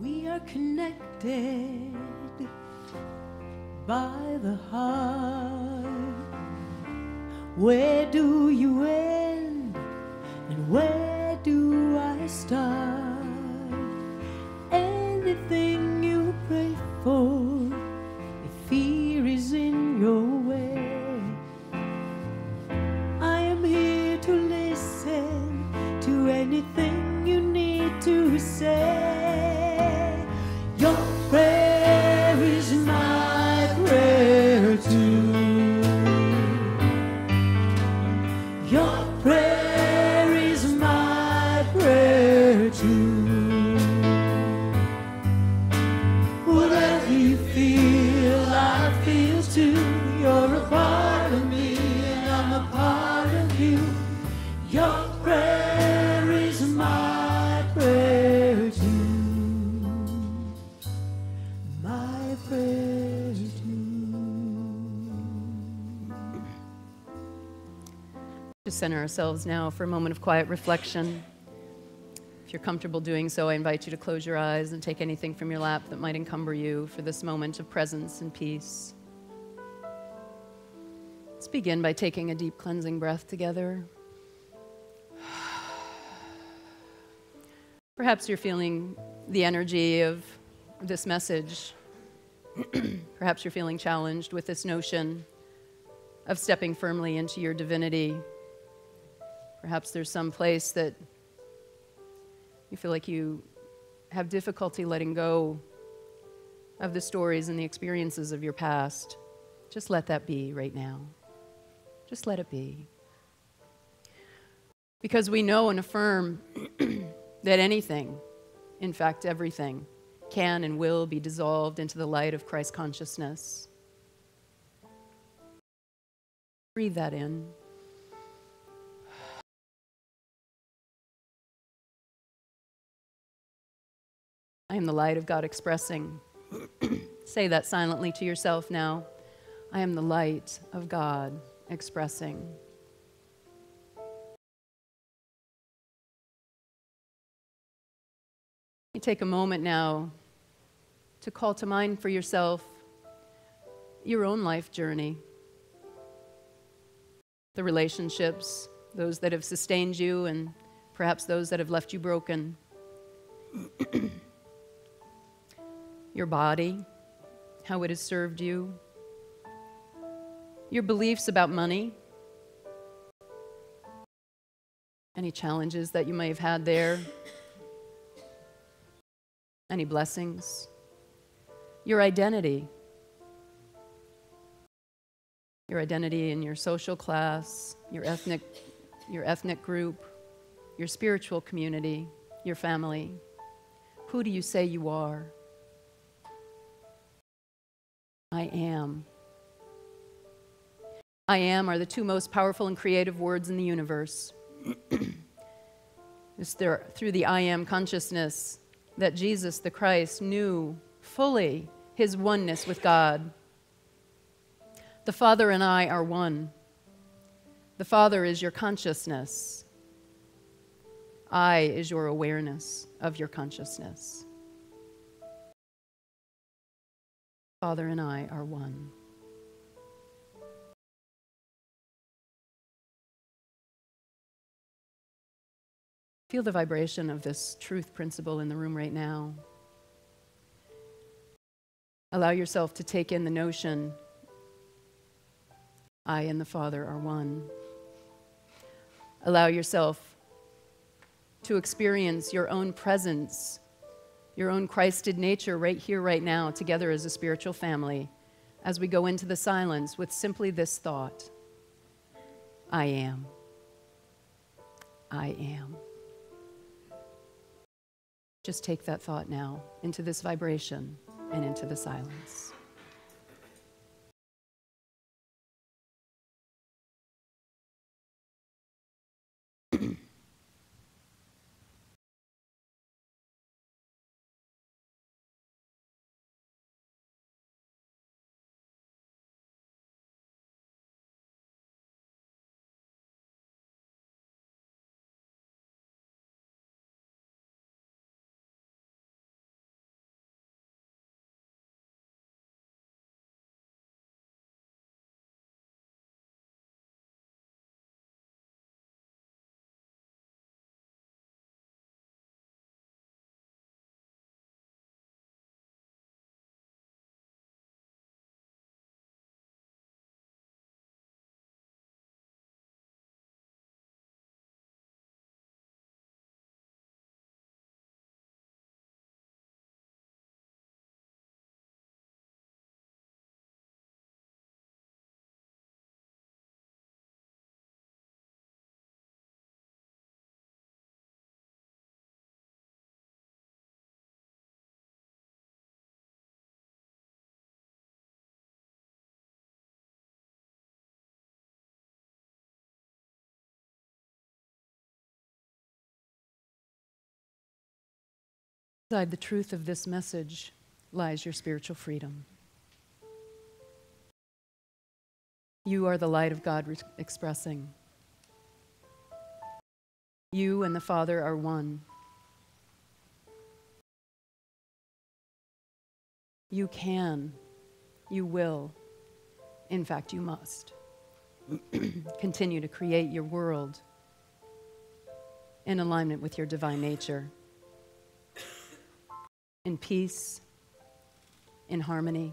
We are connected by the heart. Where do you end and where do I start? Anything you pray for, if fear is in your way, I am here to listen to anything you need to say. Your prayer is my prayer too. Your prayer is my prayer too. Whatever you feel, I feel too. You're a part of me and I'm a part of you. Your prayer is my prayer too. My prayer too. Just center ourselves now for a moment of quiet reflection. If you're comfortable doing so, I invite you to close your eyes and take anything from your lap that might encumber you for this moment of presence and peace. Let's begin by taking a deep cleansing breath together. Perhaps you're feeling the energy of this message. Perhaps you're feeling challenged with this notion of stepping firmly into your divinity. Perhaps there's some place that you feel like you have difficulty letting go of the stories and the experiences of your past. Just let that be right now. Just let it be. Because we know and affirm that anything, in fact everything, can and will be dissolved into the light of Christ consciousness. Breathe that in. I am the light of God expressing. Say that silently to yourself now. I am the light of God expressing. You take a moment now to call to mind for yourself your own life journey. The relationships, those that have sustained you and perhaps those that have left you broken. Your body, how it has served you. Your beliefs about money. Any challenges that you may have had there. Any blessings. Your identity. Your identity in your social class, your ethnic group, your spiritual community, your family. Who do you say you are? I am. I am are the two most powerful and creative words in the universe. It's there, through the I am consciousness that Jesus the Christ knew fully his oneness with God. The Father and I are one. The Father is your consciousness. I is your awareness of your consciousness. Father and I are one. Feel the vibration of this truth principle in the room right now. Allow yourself to take in the notion, I and the Father are one. Allow yourself to experience your own presence, your own Christed nature right here, right now, together as a spiritual family, as we go into the silence with simply this thought, I am. I am. Just take that thought now into this vibration and into the silence. Inside the truth of this message lies your spiritual freedom. You are the light of God expressing. You and the Father are one. You can, you will, in fact, you must continue to create your world in alignment with your divine nature, in peace, in harmony,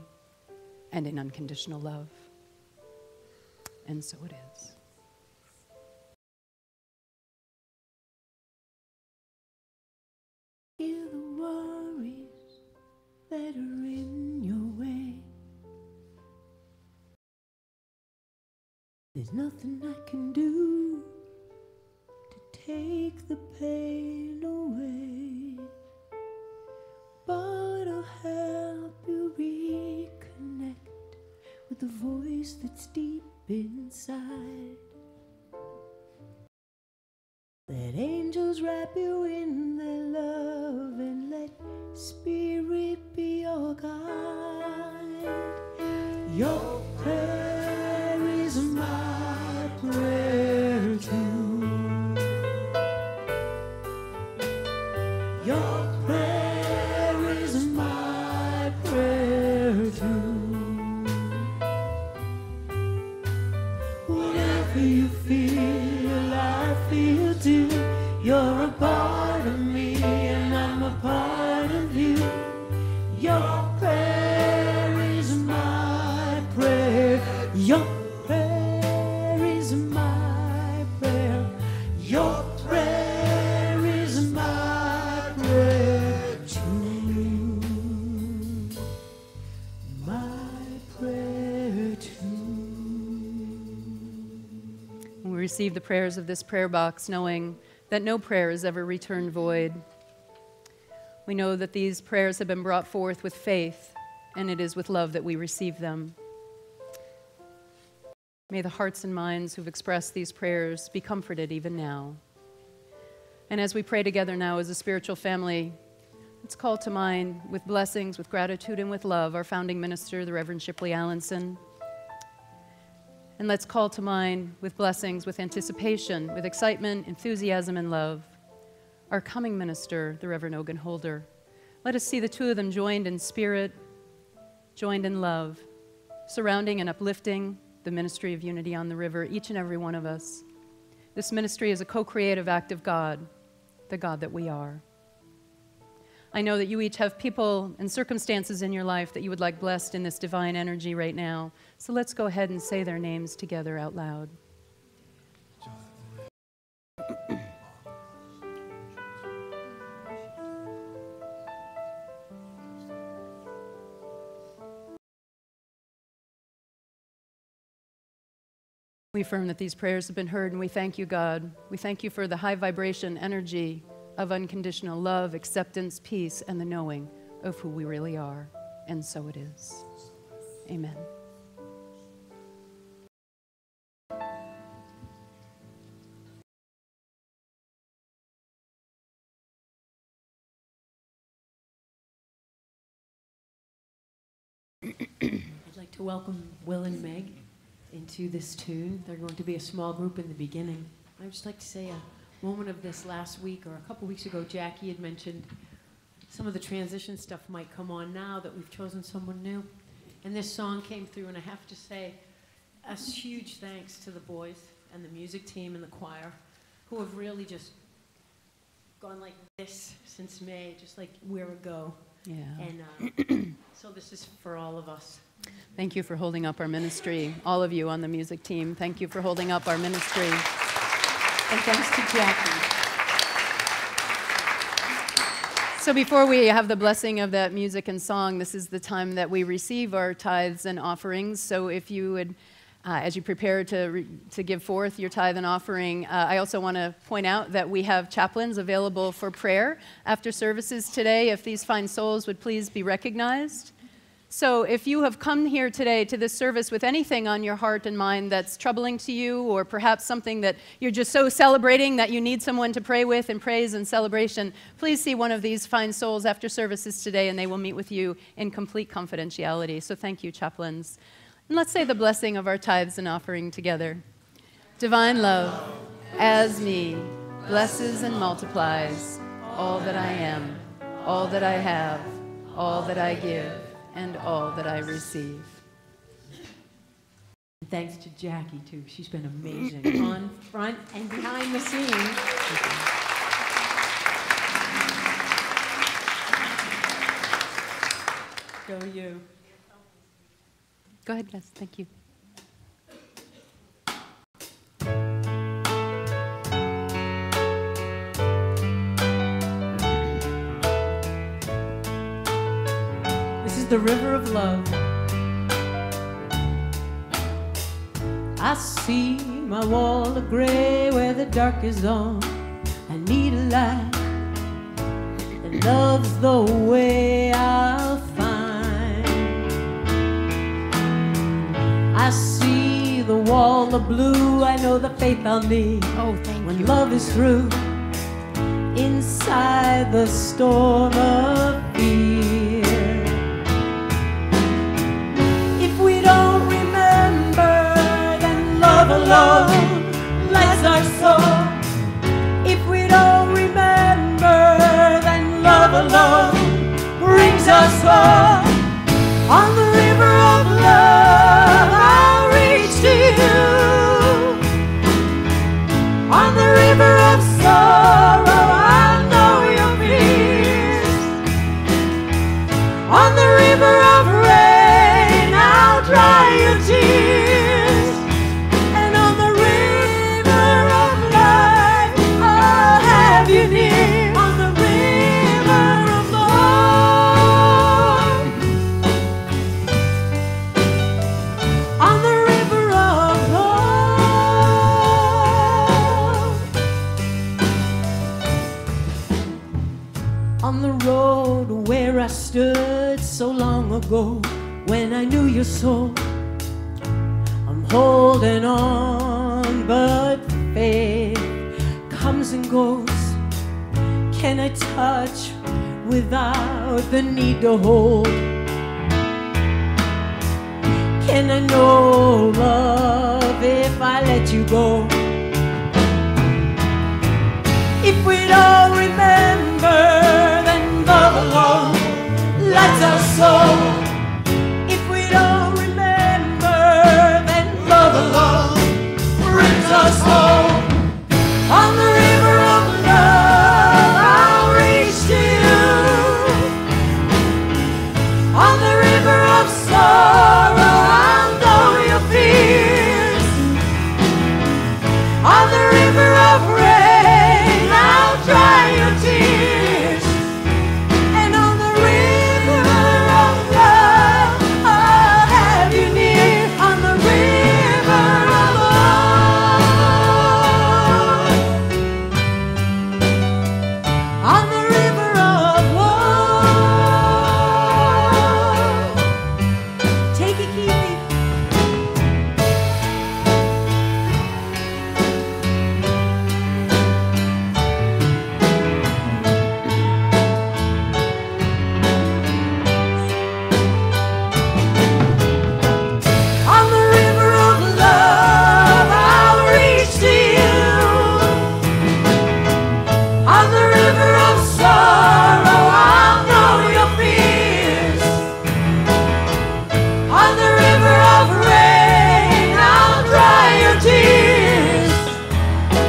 and in unconditional love. And so it is. Hear the worries that are in your way. There's nothing I can do to take the pain away, but I'll help you reconnect with the voice that's deep inside. Let angels wrap you in their love and let spirit be your guide. Your prayer is my prayer too. Your prayer is my prayer too. Whatever you feel, I feel too. You're a part of me and I'm a part of you. Your prayer is my prayer. Your prayer is my prayer. Your prayer is my prayer too. My prayer too. We receive the prayers of this prayer box knowing that no prayer is ever returned void. We know that these prayers have been brought forth with faith, and it is with love that we receive them. May the hearts and minds who've expressed these prayers be comforted even now. And as we pray together now as a spiritual family, Let's call to mind with blessings, with gratitude, and with love our founding minister, the Reverend Shipley Allenson. And let's call to mind with blessings, with anticipation, with excitement, enthusiasm, and love our coming minister, the Reverend Ogun Holder. Let us see the two of them joined in spirit, joined in love, surrounding and uplifting the ministry of Unity on the River, each and every one of us. This ministry is a co-creative act of God, the God that we are. I know that you each have people and circumstances in your life that you would like blessed in this divine energy right now. So let's go ahead and say their names together out loud. We affirm that these prayers have been heard, and we thank you, God. We thank you for the high vibration energy of unconditional love, acceptance, peace, and the knowing of who we really are. And so it is. Amen. I'd like to welcome Will and Meg into this tune. They're going to be a small group in the beginning. I'd just like to say a moment of this last week, or a couple weeks ago, Jackie had mentioned some of the transition stuff might come on now that we've chosen someone new. And this song came through, and I have to say a huge thanks to the boys and the music team and the choir, who have really just gone like this since May, just like we're a go. Yeah. And so this is for all of us. Thank you for holding up our ministry. All of you on the music team, thank you for holding up our ministry. And thanks to Jackie. So before we have the blessing of that music and song, this is the time that we receive our tithes and offerings. So if you would, as you prepare to give forth your tithe and offering, I also want to point out that we have chaplains available for prayer after services today, if these fine souls would please be recognized. So if you have come here today to this service with anything on your heart and mind that's troubling to you, or perhaps something that you're just so celebrating that you need someone to pray with in praise and celebration, please see one of these fine souls after services today, and they will meet with you in complete confidentiality. So thank you, chaplains. And let's say the blessing of our tithes and offering together. Divine love, as me, blesses and multiplies all that I am, all that I have, all that I give, and all that I receive. Thanks to Jackie, too. She's been amazing on front and behind the scenes. Go you. Go ahead, yes, thank you. The river of love. I see my wall of gray where the dark is on. I need a light that loves the way I'll find. I see the wall of blue. I know the faith I'll need when love is through. Inside the storm of fear, alone lights our soul. If we don't remember, then love alone brings us home. On the river of love, I'll reach to you. On the river of sorrow, I'll know your fears. On the river of rain, I'll dry your tears. Stood so long ago when I knew your soul. I'm holding on, but faith comes and goes. Can I touch without the need to hold? Can I know love if I let you go? If we don't remember, then love alone lights our soul. If we don't remember, then love alone brings us home. On the river of love, I'll reach to you. On the river of sorrow, I'll know your fears. On the river of rain, I'll dry your tears. And on the river of love, I'll have you near. On the river of love, on the river of love. Take it, keep it. On the river of love, I'll reach to you. On the river of sorrow, I'll know your fears. On the river of rain, I'll dry your tears.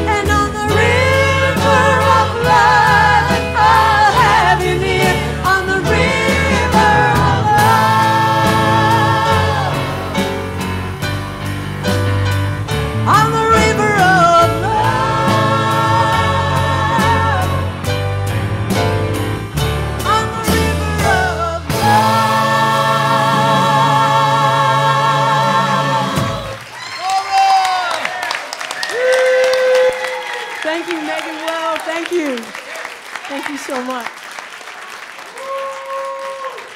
And on the river of love, I'll have you near. On the river of love, on the river of love, on the river of love. Thank you, Megan Well. Thank you. Thank you so much.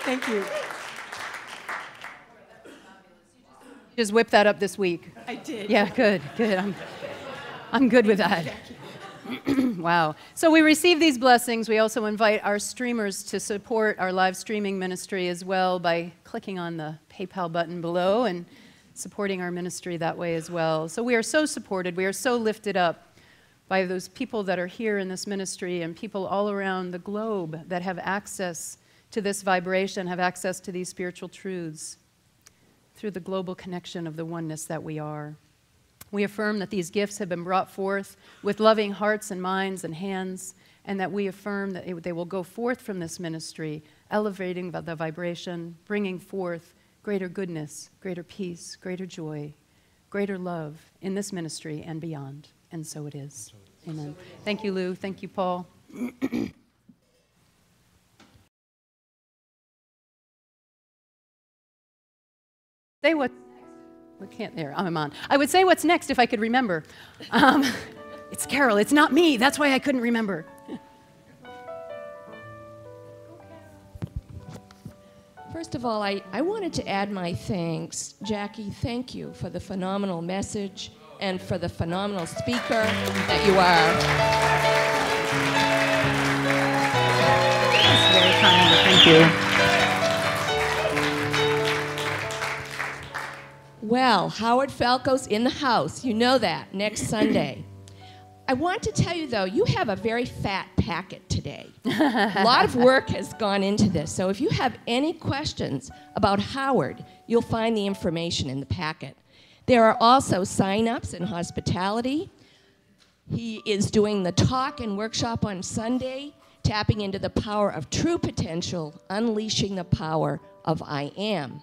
Thank you. Just whip that up this week. I did. Yeah, good, good. I'm good with that. Wow. So we receive these blessings. We also invite our streamers to support our live streaming ministry as well by clicking on the PayPal button below and supporting our ministry that way as well. So we are so supported. We are so lifted up by those people that are here in this ministry and people all around the globe that have access to this vibration, have access to these spiritual truths through the global connection of the oneness that we are. We affirm that these gifts have been brought forth with loving hearts and minds and hands, and that we affirm that they will go forth from this ministry, elevating the vibration, bringing forth greater goodness, greater peace, greater joy, greater love in this ministry and beyond. And so it is. Amen. Thank you, Lou. Thank you, Paul. Say what? We can't there. I'm on. I would say what's next if I could remember. It's Carol. It's not me. That's why I couldn't remember. First of all, I wanted to add my thanks. Jackie, thank you for the phenomenal message and for the phenomenal speaker that you are. That's very kind. Thank you. Well, Howard Falco's in the house. You know that, next Sunday. I want to tell you, though, you have a very fat packet today. A lot of work has gone into this. So if you have any questions about Howard, you'll find the information in the packet. There are also sign-ups in hospitality. He is doing the talk and workshop on Sunday, tapping into the power of true potential, unleashing the power of I am.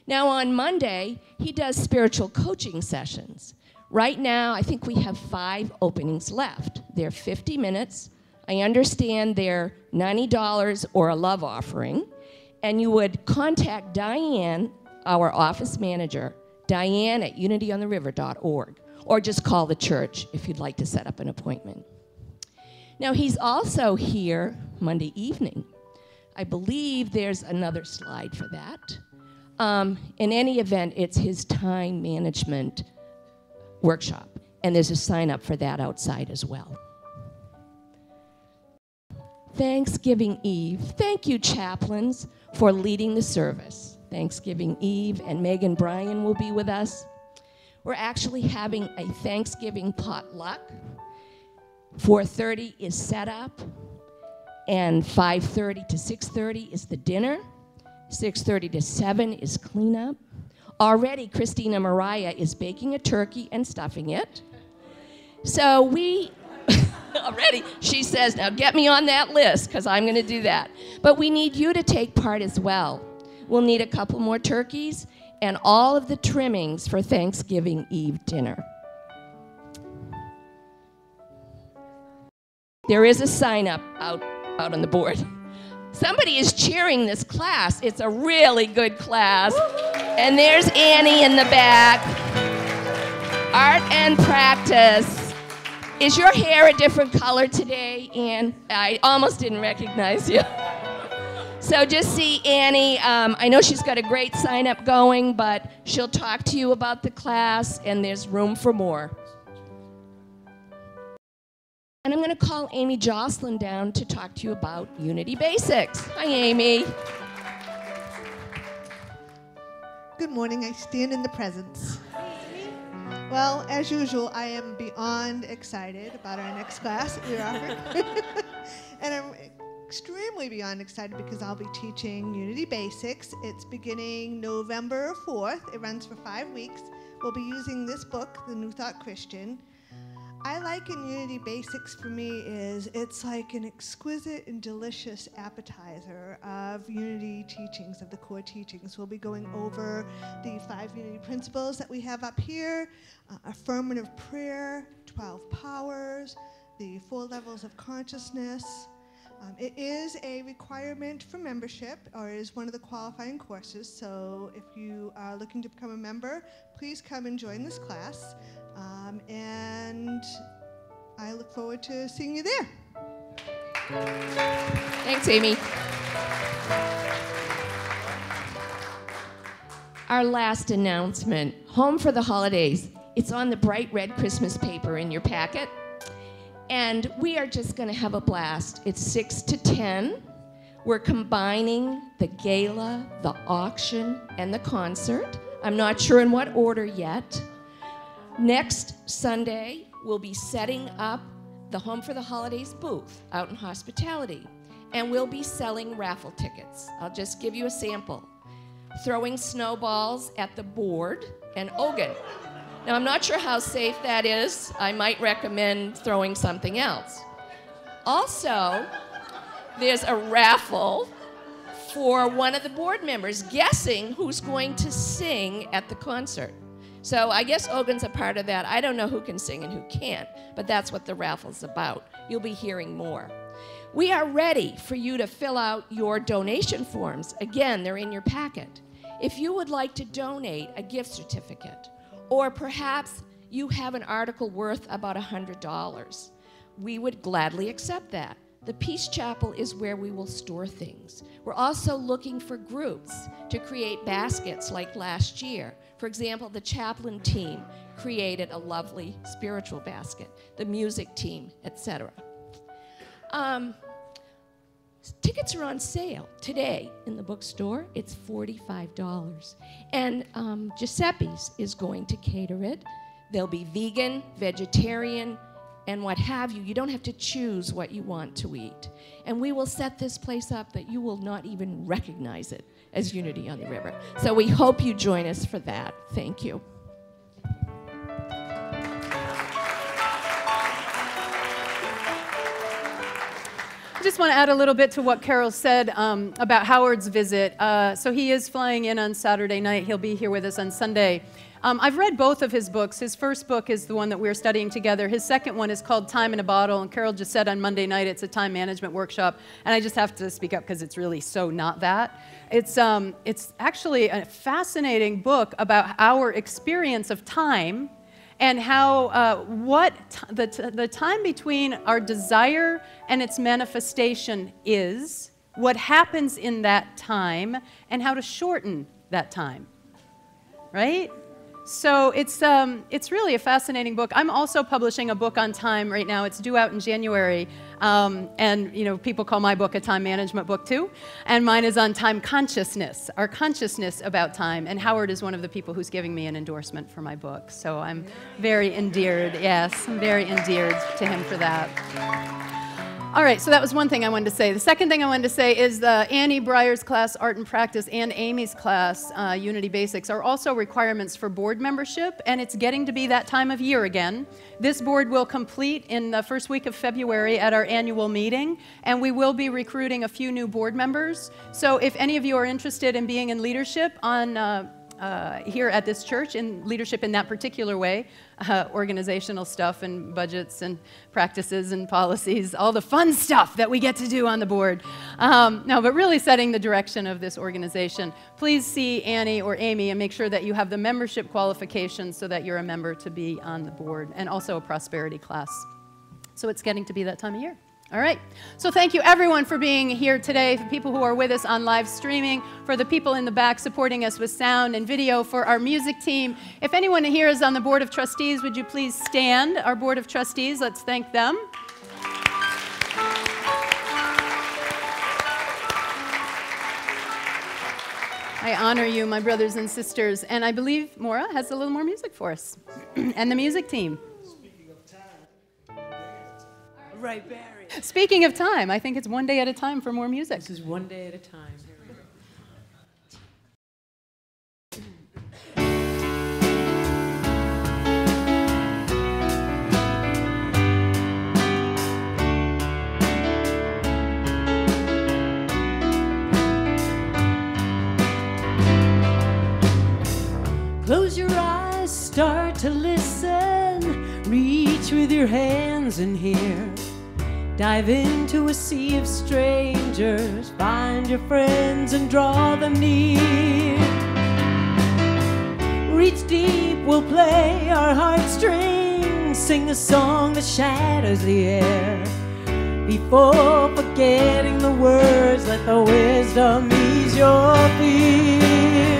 Now on Monday, he does spiritual coaching sessions. Right now, I think we have 5 openings left. They're 50 minutes. I understand they're $90 or a love offering. And you would contact Diane, our office manager, Diane at unityontheriver.org, or just call the church if you'd like to set up an appointment. Now, he's also here Monday evening. I believe there's another slide for that. In any event, it's his time management workshop, and there's a sign up for that outside as well. Thanksgiving Eve. Thank you, chaplains, for leading the service. Thanksgiving Eve, and Megan Bryan will be with us. We're actually having a Thanksgiving potluck. 4:30 is setup, and 5:30 to 6:30 is the dinner. 6:30 to 7 is cleanup. Already, Christina Mariah is baking a turkey and stuffing it. So already, she says, now get me on that list, because I'm going to do that. But we need you to take part as well. We'll need a couple more turkeys and all of the trimmings for Thanksgiving Eve dinner. There is a sign up out on the board. Somebody is cheering this class. It's a really good class. And there's Annie in the back. Art and practice. Is your hair a different color today, Ann? I almost didn't recognize you. So just see Annie. I know she's got a great sign-up going, but she'll talk to you about the class, and there's room for more. And I'm going to call Amy Jocelyn down to talk to you about Unity Basics. Hi, Amy. Good morning. I stand in the presence. Well, as usual, I am beyond excited about our next class that we're offering. And I'm extremely beyond excited because I'll be teaching Unity Basics. It's beginning November 4th. It runs for 5 weeks. We'll be using this book, The New Thought Christian. I liken Unity Basics for me is it's like an exquisite and delicious appetizer of Unity teachings, of the core teachings. We'll be going over the 5 Unity principles that we have up here, affirmative prayer, 12 powers, the 4 levels of consciousness. It is a requirement for membership, or is one of the qualifying courses, so if you are looking to become a member, please come and join this class. And I look forward to seeing you there. Thanks, Amy. Our last announcement, Home for the Holidays. It's on the bright red Christmas paper in your packet. And we are just going to have a blast. It's 6 to 10. We're combining the gala, the auction, and the concert. I'm not sure in what order yet. Next Sunday, we'll be setting up the Home for the Holidays booth out in Hospitality, and we'll be selling raffle tickets. I'll just give you a sample. Throwing snowballs at the board and Ogun. Now, I'm not sure how safe that is. I might recommend throwing something else. Also, there's a raffle for one of the board members guessing who's going to sing at the concert. So I guess Ogun's a part of that. I don't know who can sing and who can't, but that's what the raffle's about. You'll be hearing more. We are ready for you to fill out your donation forms. Again, they're in your packet. If you would like to donate a gift certificate, or perhaps you have an article worth about $100, we would gladly accept that. The Peace Chapel is where we will store things. We're also looking for groups to create baskets like last year. For example, the chaplain team created a lovely spiritual basket, the music team, etc. Tickets are on sale today in the bookstore. It's $45. And Giuseppe's is going to cater it. They'll be vegan, vegetarian, and what have you. You don't have to choose what you want to eat. And we will set this place up that you will not even recognize it as Unity on the River. So we hope you join us for that. Thank you. I just want to add a little bit to what Carol said about Howard's visit. So he is flying in on Saturday night. He'll be here with us on Sunday. I've read both of his books. His first book is the one that we're studying together. His second one is called Time in a Bottle, and Carol just said on Monday night it's a time management workshop, and I just have to speak up because it's really so not that. It's actually a fascinating book about our experience of time and how the time between our desire and its manifestation is, what happens in that time, and how to shorten that time, right? So it's really a fascinating book. I'm also publishing a book on time right now. It's due out in January. And, you know, people call my book a time management book too. And mine is on time consciousness, our consciousness about time. And Howard is one of the people who's giving me an endorsement for my book. So I'm very endeared, yes, I'm very endeared to him for that. All right, so that was one thing I wanted to say. The second thing I wanted to say is the Annie Breyer's class, Art and Practice, and Amy's class, Unity Basics, are also requirements for board membership, and it's getting to be that time of year again. This board will complete in the first week of February at our annual meeting, and we will be recruiting a few new board members. So if any of you are interested in being in leadership on here at this church, in leadership in that particular way, organizational stuff and budgets and practices and policies, all the fun stuff that we get to do on the board. No, but really setting the direction of this organization. Please see Annie or Amy and make sure that you have the membership qualifications so that you're a member to be on the board, and also a prosperity class. So it's getting to be that time of year. All right, so thank you everyone for being here today, for people who are with us on live streaming, for the people in the back supporting us with sound and video, for our music team. If anyone here is on the Board of Trustees, would you please stand? Our Board of Trustees, let's thank them. I honor you, my brothers and sisters, and I believe Maura has a little more music for us, and the music team. Speaking of time, right, Barry. Speaking of time, I think it's one day at a time for more music. This is one day at a time. Here we go. Close your eyes, start to listen, reach with your hands and hear. Dive into a sea of strangers, find your friends and draw them near. Reach deep, we'll play our heartstrings, sing a song that shatters the air. Before forgetting the words, let the wisdom ease your fear.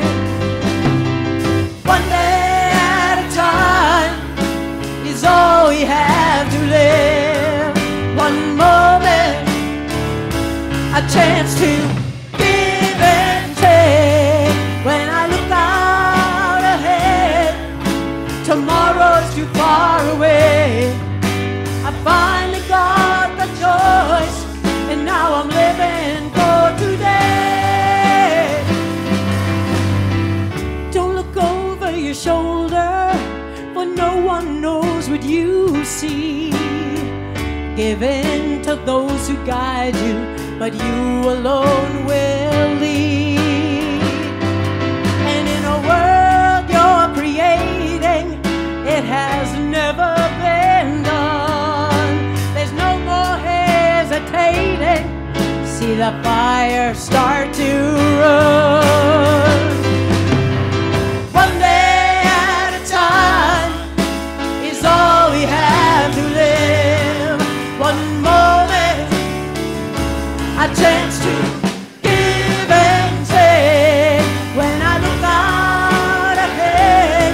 One day at a time is all we have to live. One moment, a chance to give and take. When I look out ahead, tomorrow's too far away. I finally got the choice, and now I'm living for today. Don't look over your shoulder, for no one knows what you see. Give in to those who guide you, but you alone will lead. And in a world you're creating, it has never been done. There's no more hesitating, see the fire start to run. One day at a time is all we have to live. One moment, a chance to give and take. When I look out ahead,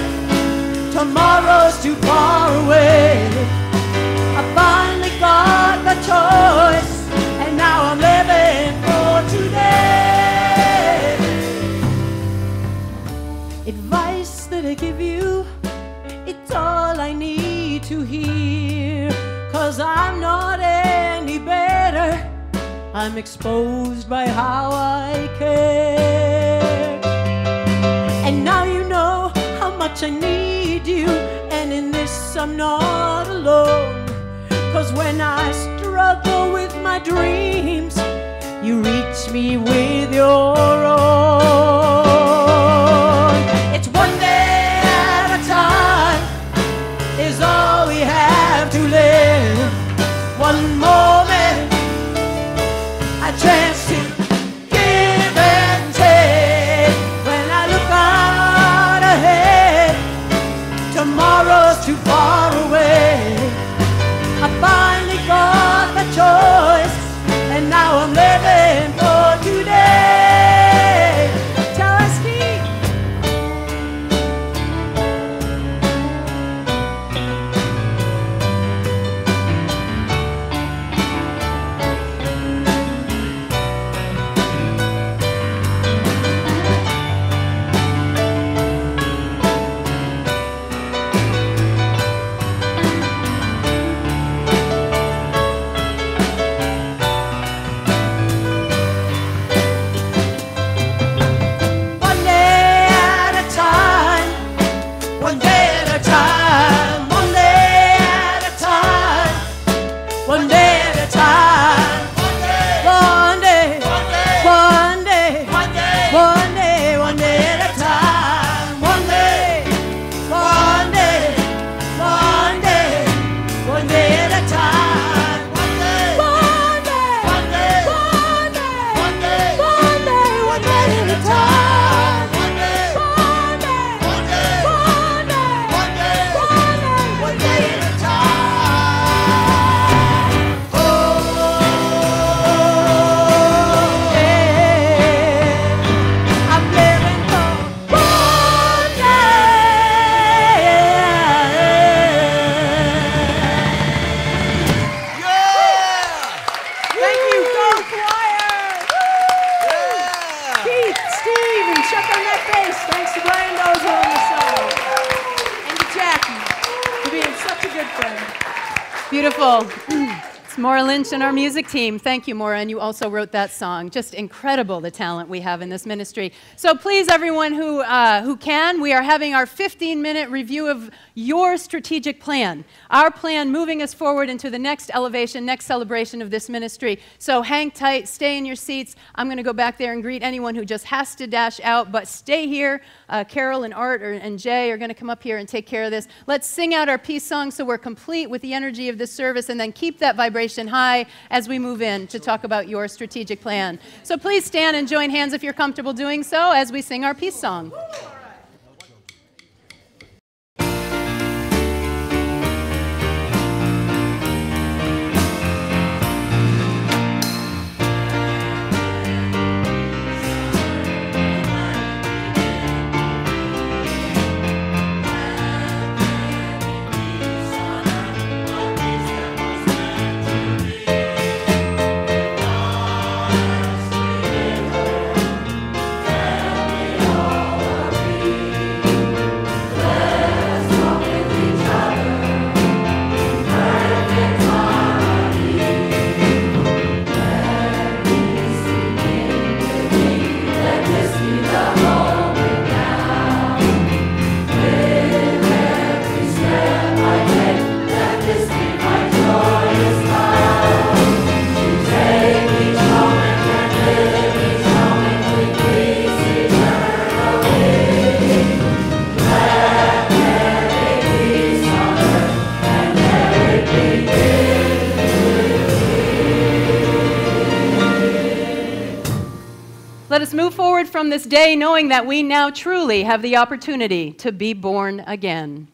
tomorrow's too far away. I finally got the choice, and now I'm living for today. Advice that I give you, it's all I need to hear. 'Cause I'm not any better, I'm exposed by how I care. And now you know how much I need you, and in this I'm not alone. 'Cause when I struggle with my dreams, you reach me with your own. It's one day at a time is all we have to live. One moment, a chance to give and take. When I look out ahead, tomorrow's too far away. I finally got the choice, and now I'm living for today. that bass. Thanks to Brian Dozer on the side. And to Jackie for being such a good friend. Beautiful. It's Maura Lynch and our music team. Thank you, Maura, and you also wrote that song. Just incredible, the talent we have in this ministry. So please, everyone who can, we are having our 15-minute review of your strategic plan. Our plan moving us forward into the next elevation, next celebration of this ministry. So hang tight, stay in your seats. I'm going to go back there and greet anyone who just has to dash out, but stay here. Carol and Art and Jay are going to come up here and take care of this. Let's sing out our peace song so we're complete with the energy of this service, and then keep that vibration high as we move in to talk about your strategic plan. So please stand and join hands if you're comfortable doing so as we sing our peace song. Let us move forward from this day knowing that we now truly have the opportunity to be born again.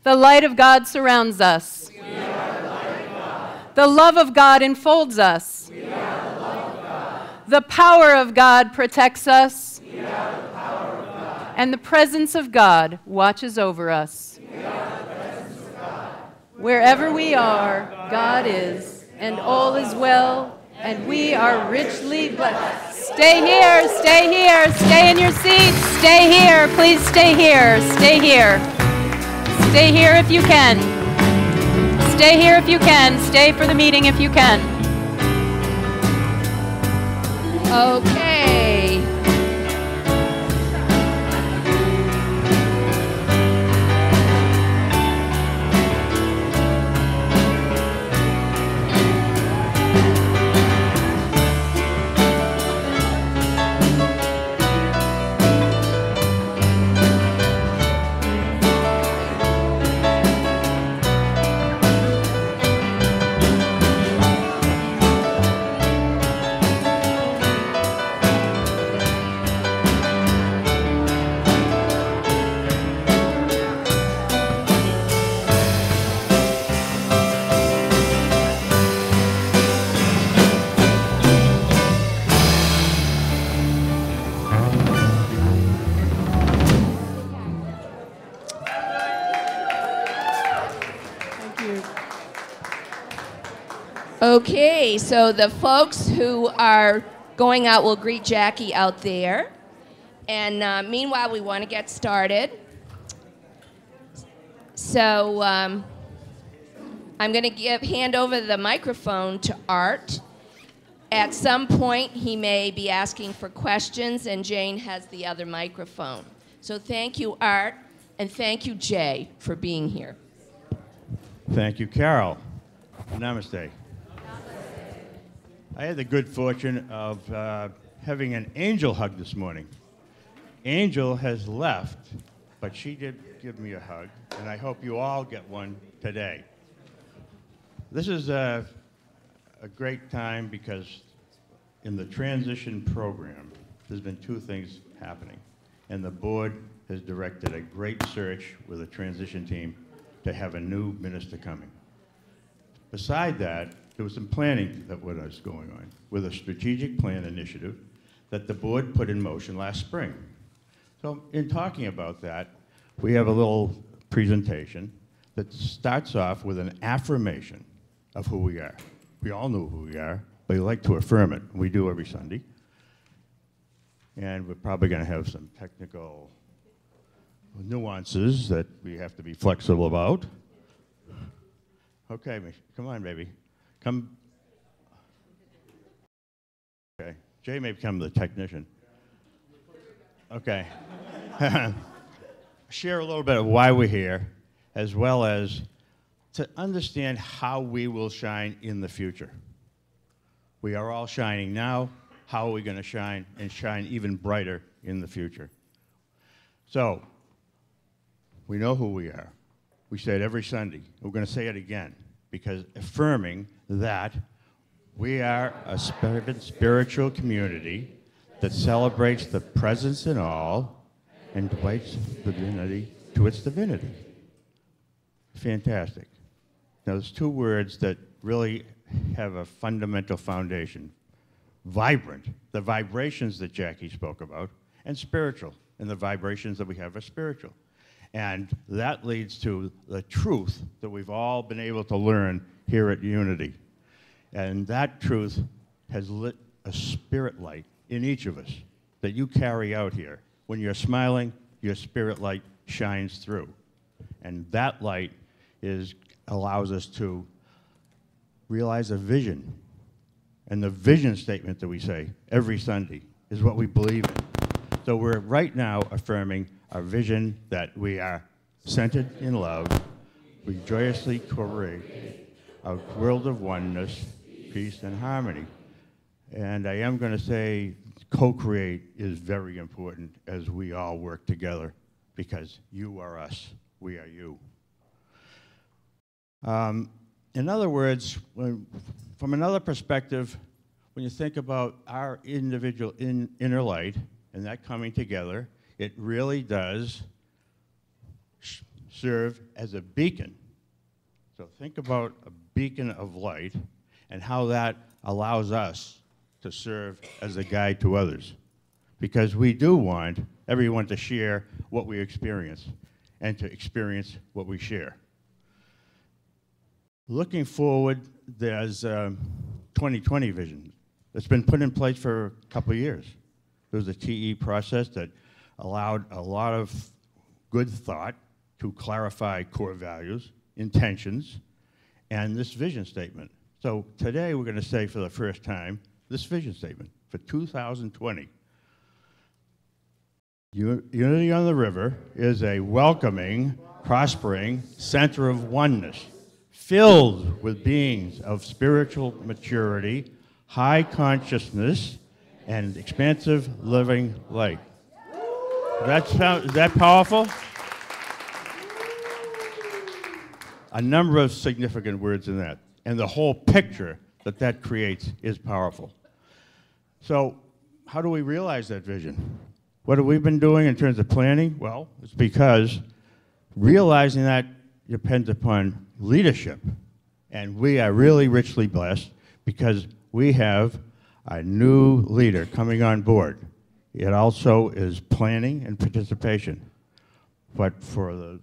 The light of God surrounds us. We are the light of God. The love of God enfolds us. We are the love of God. The power of God protects us. We are the power of God. And the presence of God watches over us. We are the presence of God. Wherever we are, God is, and all is well, and we are richly blessed. Stay here, stay here, stay in your seats, stay here, please stay here, stay here. Stay here if you can. Stay here if you can, stay for the meeting if you can. Okay. Okay, so the folks who are going out will greet Jackie out there. And meanwhile, we want to get started. So I'm going to hand over the microphone to Art. At some point, he may be asking for questions, and Jane has the other microphone. So thank you, Art, and thank you, Jay, for being here. Thank you, Carol. Namaste. I had the good fortune of having an Angel hug this morning. Angel has left, but she did give me a hug, and I hope you all get one today. This is a great time because in the transition program, there's been two things happening, and the board has directed a great search with a transition team to have a new minister coming. Beside that, there was some planning that was going on with a strategic plan initiative that the board put in motion last spring. So in talking about that, we have a little presentation that starts off with an affirmation of who we are. We all know who we are, but we like to affirm it. We do every Sunday. And we're probably going to have some technical nuances that we have to be flexible about. Okay, come on, baby. Come. Okay, Jay may become the technician. Okay. Share a little bit of why we're here, as well as to understand how we will shine in the future. We are all shining now. How are we going to shine and shine even brighter in the future? So, we know who we are. We say it every Sunday. We're going to say it again, because affirming that we are a spiritual community that celebrates the presence in all and invites divinity to its divinity. Fantastic. Now, there's two words that really have a fundamental foundation. Vibrant, the vibrations that Jackie spoke about, and spiritual, and the vibrations that we have are spiritual. And that leads to the truth that we've all been able to learn here at Unity. And that truth has lit a spirit light in each of us that you carry out here. When you're smiling, your spirit light shines through. And that light allows us to realize a vision. And the vision statement that we say every Sunday is what we believe in. So we're right now affirming our vision that we are centered in love, we joyously create a world of oneness, peace, and harmony. And I am going to say co-create is very important as we all work together, because you are us, we are you. In other words, from another perspective, when you think about our individual inner light and that coming together, it really does serve as a beacon. So think about a beacon of light and how that allows us to serve as a guide to others. Because we do want everyone to share what we experience and to experience what we share. Looking forward, there's a 2020 vision that's been put in place for a couple of years. There was a TE process that allowed a lot of good thought to clarify core values, intentions, and this vision statement. So today we're going to say for the first time this vision statement for 2020. Unity on the River is a welcoming, prospering center of oneness, filled with beings of spiritual maturity, high consciousness, and expansive living light. Is that powerful? A number of significant words in that. And the whole picture that that creates is powerful. So how do we realize that vision? What have we been doing in terms of planning? Well, it's because realizing that depends upon leadership. And we are really richly blessed because we have a new leader coming on board. It also is planning and participation. But for the,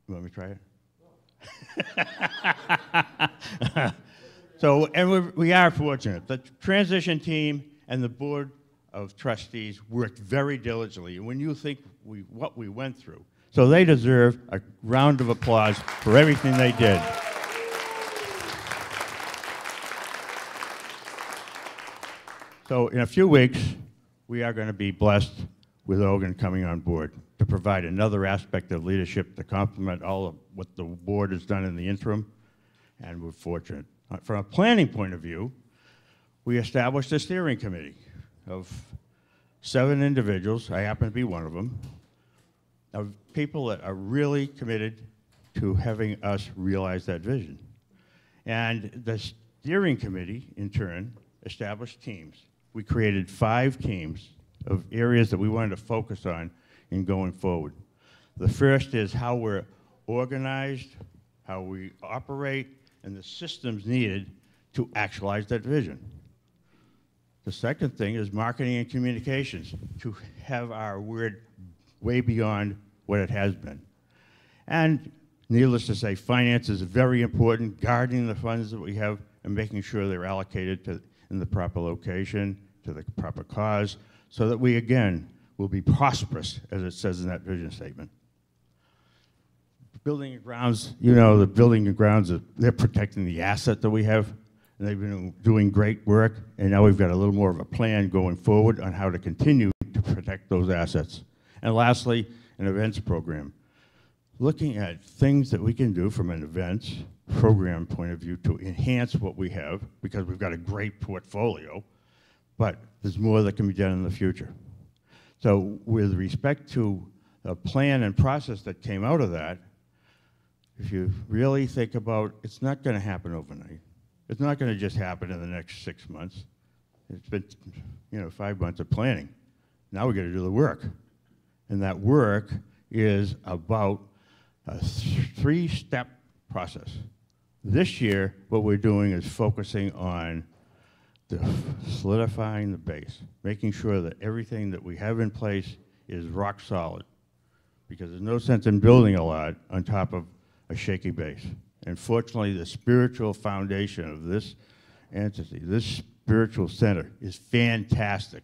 you want me to try it? So, and we are fortunate. The transition team and the board of trustees worked very diligently. And when you think what we went through, so they deserve a round of applause for everything they did. So in a few weeks, we are going to be blessed with Ogun coming on board to provide another aspect of leadership to complement all of what the board has done in the interim, and we're fortunate. From a planning point of view, we established a steering committee of 7 individuals, I happen to be one of them, of people that are really committed to having us realize that vision. And the steering committee, in turn, established teams. We created 5 teams of areas that we wanted to focus on in going forward. The first is how we're organized, how we operate, and the systems needed to actualize that vision. The second thing is marketing and communications, to have our word way beyond what it has been. And needless to say, finance is very important, guarding the funds that we have and making sure they're allocated in the proper location, to the proper cause, so that we, again, will be prosperous, as it says in that vision statement. Building and grounds, you know, the building and grounds, they're protecting the asset that we have, and they've been doing great work, and now we've got a little more of a plan going forward on how to continue to protect those assets. And lastly, an events program. Looking at things that we can do from an events program point of view to enhance what we have, because we've got a great portfolio, but there's more that can be done in the future. So with respect to the plan and process that came out of that, if you really think about, it's not going to happen overnight. It's not going to just happen in the next 6 months. It's been, 5 months of planning. Now we've got to do the work. And that work is about a 3-step process. This year, what we're doing is focusing on solidifying the base, making sure that everything that we have in place is rock solid. Because there's no sense in building a lot on top of a shaky base. And fortunately, the spiritual foundation of this entity, this spiritual center, is fantastic.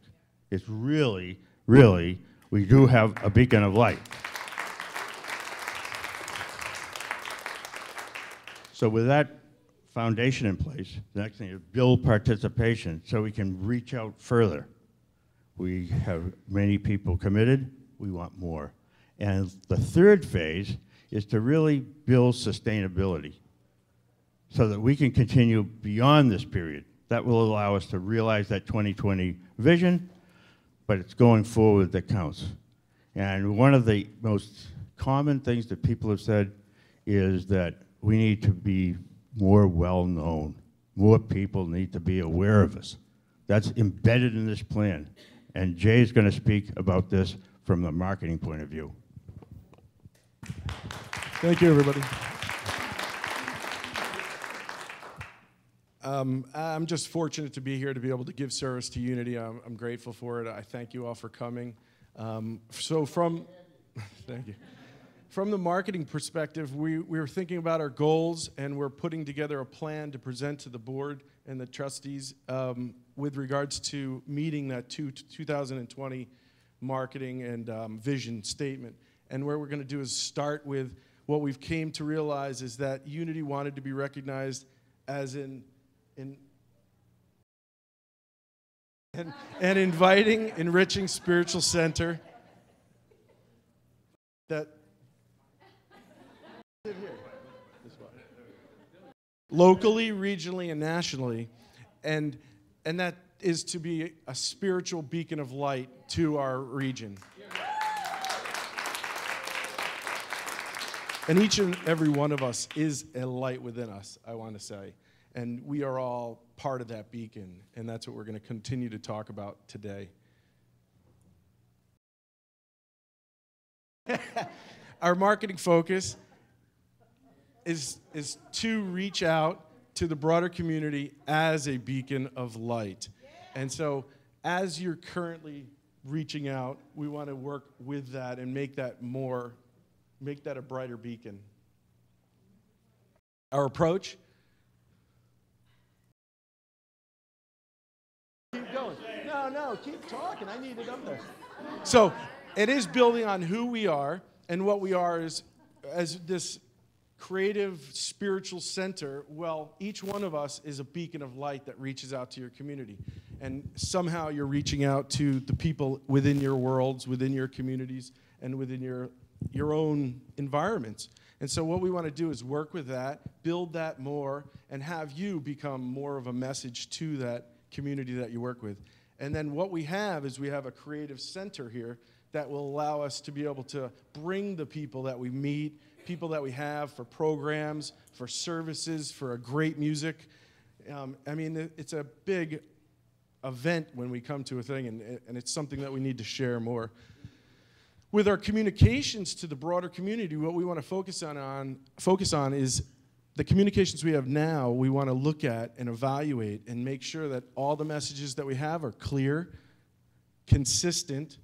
It's really, really, we do have a beacon of light. So with that foundation in place, the next thing is build participation so we can reach out further. We have many people committed. We want more. And the third phase is to really build sustainability so that we can continue beyond this period. That will allow us to realize that 2020 vision, but it's going forward that counts. And one of the most common things that people have said is that we need to be more well-known. More people need to be aware of us. That's embedded in this plan. And Jay is going to speak about this from the marketing point of view. Thank you, everybody. I'm just fortunate to be here to be able to give service to Unity. I'm grateful for it. I thank you all for coming. Thank you. From the marketing perspective, we were thinking about our goals, and we're putting together a plan to present to the board and the trustees with regards to meeting that 2020 marketing and vision statement. And where we're going to do is start with what we've came to realize is that Unity wanted to be recognized as an inviting, enriching spiritual center that locally, regionally, and nationally, and that is to be a spiritual beacon of light to our region. And each and every one of us is a light within us, I want to say. And we are all part of that beacon, and that's what we're going to continue to talk about today. Our marketing focus is to reach out to the broader community as a beacon of light. And so as you're currently reaching out, we want to work with that and make that a brighter beacon. Our approach. Keep going. No, keep talking. I need it up there. So it is building on who we are, and what we are is as this creative spiritual center. Well, each one of us is a beacon of light that reaches out to your community. And somehow you're reaching out to the people within your worlds, within your communities, and within your own environments. And so what we want to do is work with that, build that more, and have you become more of a message to that community that you work with. And then what we have is we have a creative center here that will allow us to be able to bring the people that we meet, people that we have for programs, for services, for a great music. I mean, it's a big event when we come to a thing, and it's something that we need to share more. With our communications to the broader community, what we want to focus on is the communications we have now. We want to look at and evaluate and make sure that all the messages that we have are clear, consistent,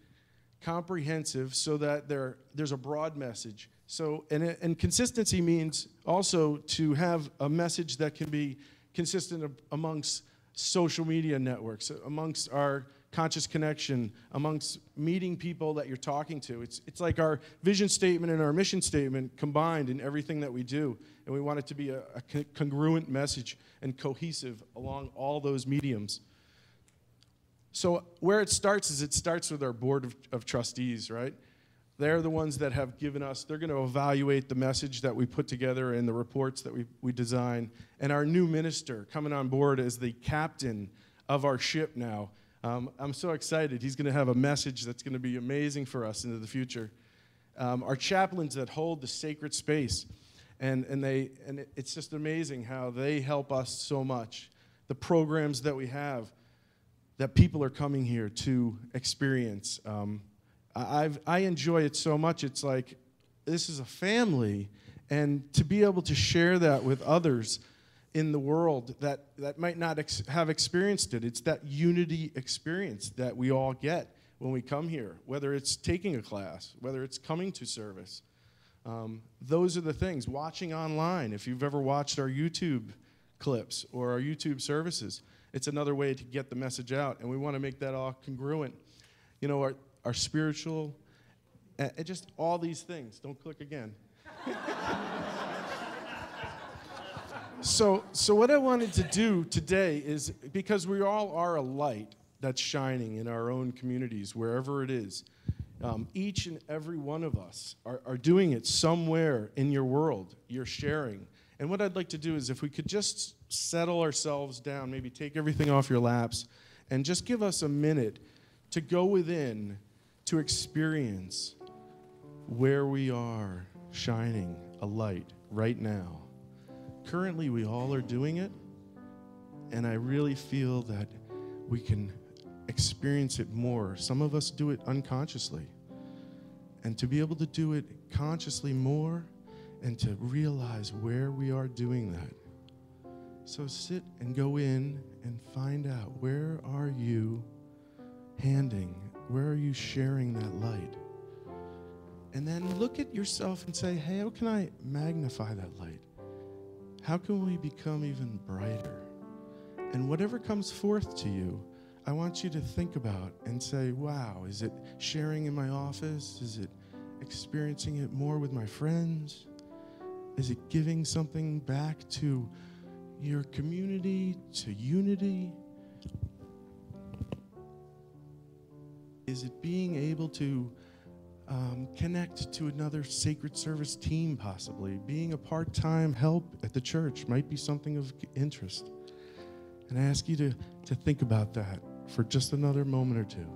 comprehensive, so that there's a broad message. So, and consistency means also to have a message that can be consistent amongst social media networks, amongst our conscious connection, amongst meeting people that you're talking to. It's like our vision statement and our mission statement combined in everything that we do. And we want it to be a congruent message and cohesive along all those mediums. So where it starts is it starts with our board of trustees, right? They're the ones that have given us, they're going to evaluate the message that we put together and the reports that we design. And our new minister coming on board as the captain of our ship now. I'm so excited. He's going to have a message that's going to be amazing for us into the future. Our chaplains that hold the sacred space, and it's just amazing how they help us so much. The programs that we have, that people are coming here to experience. I enjoy it so much. It's like this is a family, and to be able to share that with others in the world that might not have experienced it. It's that unity experience that we all get when we come here, whether it's taking a class, whether it's coming to service. Those are the things. Watching online, if you've ever watched our YouTube clips or our YouTube services, it's another way to get the message out, and we want to make that all congruent. You know, our spiritual, just all these things. Don't click again. So what I wanted to do today is, because we all are a light that's shining in our own communities, wherever it is, each and every one of us are doing it somewhere in your world. You're sharing. And what I'd like to do is, if we could just settle ourselves down, maybe take everything off your laps, and just give us a minute to go within to experience where we are shining a light right now. Currently, we all are doing it, and I really feel that we can experience it more. Some of us do it unconsciously. And to be able to do it consciously more and to realize where we are doing that. So sit and go in and find out, where are you handing? Where are you sharing that light? And then look at yourself and say, hey, how can I magnify that light? How can we become even brighter? And whatever comes forth to you, I want you to think about and say, wow, is it sharing in my office? Is it experiencing it more with my friends? Is it giving something back to your community, to unity? Is it being able to connect to another sacred service team, possibly? Being a part-time help at the church might be something of interest. And I ask you to think about that for just another moment or two.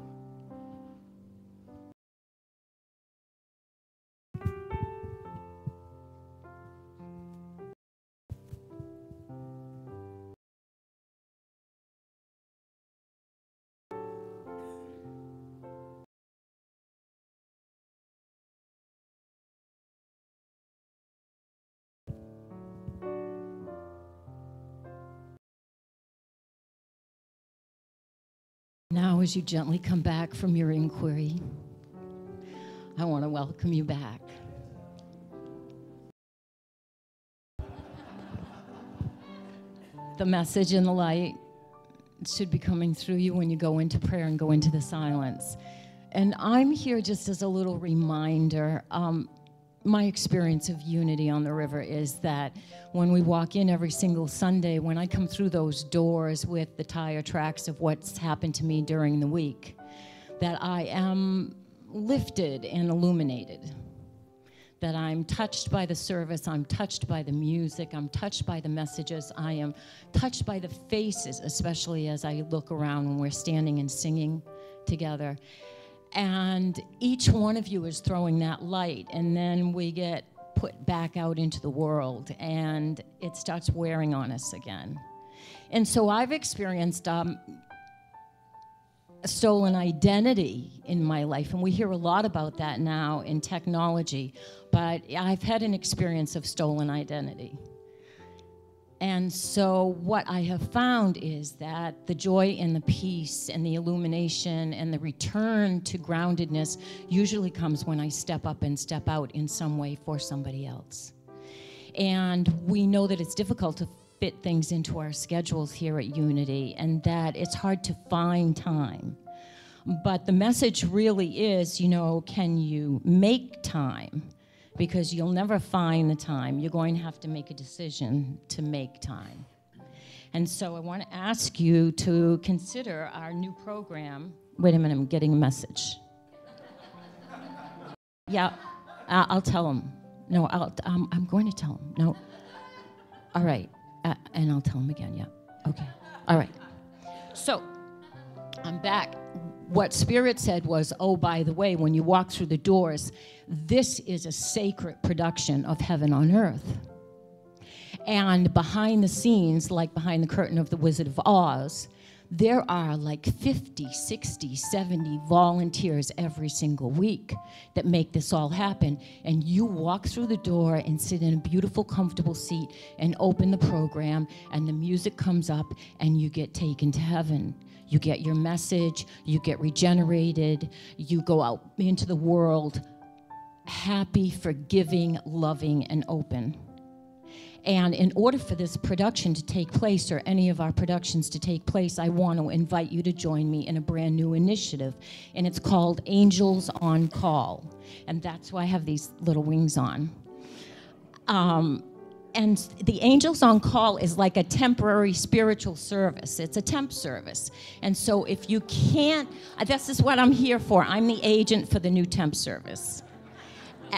Now, as you gently come back from your inquiry, I want to welcome you back. The message and the light should be coming through you when you go into prayer and go into the silence. And I'm here just as a little reminder. My experience of unity on the river is that when we walk in every single Sunday, when I come through those doors with the tire tracks of what's happened to me during the week, that I am lifted and illuminated, that I'm touched by the service, I'm touched by the music, I'm touched by the messages, I am touched by the faces, especially as I look around when we're standing and singing together. And each one of you is throwing that light, and then we get put back out into the world, and it starts wearing on us again. And so I've experienced a stolen identity in my life, and we hear a lot about that now in technology, but I've had an experience of stolen identity. And so what I have found is that the joy and the peace and the illumination and the return to groundedness usually comes when I step up and step out in some way for somebody else. And we know that it's difficult to fit things into our schedules here at Unity, and that it's hard to find time. But the message really is, can you make time? Because you'll never find the time. You're going to have to make a decision to make time. And so I want to ask you to consider our new program. Wait a minute, I'm getting a message. Yeah, I'll tell him. No, I'm going to tell him. No. All right. And I'll tell him again, yeah. Okay. All right. So, I'm back. What Spirit said was, oh, by the way, when you walk through the doors, this is a sacred production of heaven on earth. And behind the scenes, like behind the curtain of The Wizard of Oz, there are like 50, 60, 70 volunteers every single week that make this all happen. And you walk through the door and sit in a beautiful, comfortable seat and open the program, and the music comes up, and you get taken to heaven. You get your message, you get regenerated, you go out into the world happy, forgiving, loving, and open. And in order for this production to take place, or any of our productions to take place, I want to invite you to join me in a brand new initiative. And it's called Angels on Call. And that's why I have these little wings on. And the Angels on Call is like a temporary spiritual service. It's a temp service. And so if you can't, this is what I'm here for. I'm the agent for the new temp service.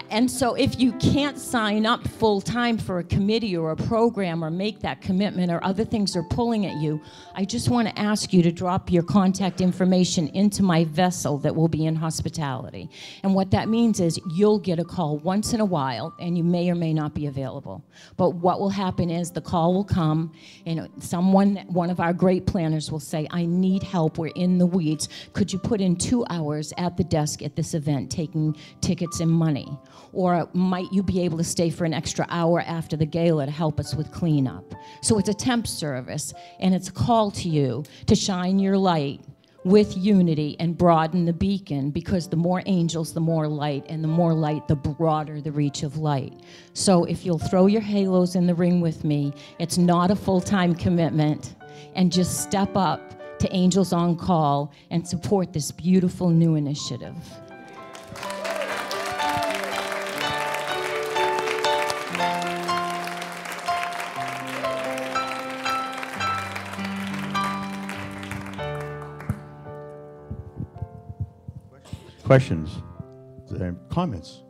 And so if you can't sign up full-time for a committee or a program or make that commitment, or other things are pulling at you, I just want to ask you to drop your contact information into my vessel that will be in hospitality. And what that means is you'll get a call once in a while, and you may or may not be available. But what will happen is the call will come, and one of our great planners will say, I need help, we're in the weeds. Could you put in 2 hours at the desk at this event taking tickets and money? Or might you be able to stay for an extra hour after the gala to help us with cleanup? So it's a temp service, and it's a call to you to shine your light with unity and broaden the beacon, because the more angels, the more light, and the more light, the broader the reach of light. So if you'll throw your halos in the ring with me, it's not a full-time commitment, and just step up to Angels on Call and support this beautiful new initiative. Questions? Comments?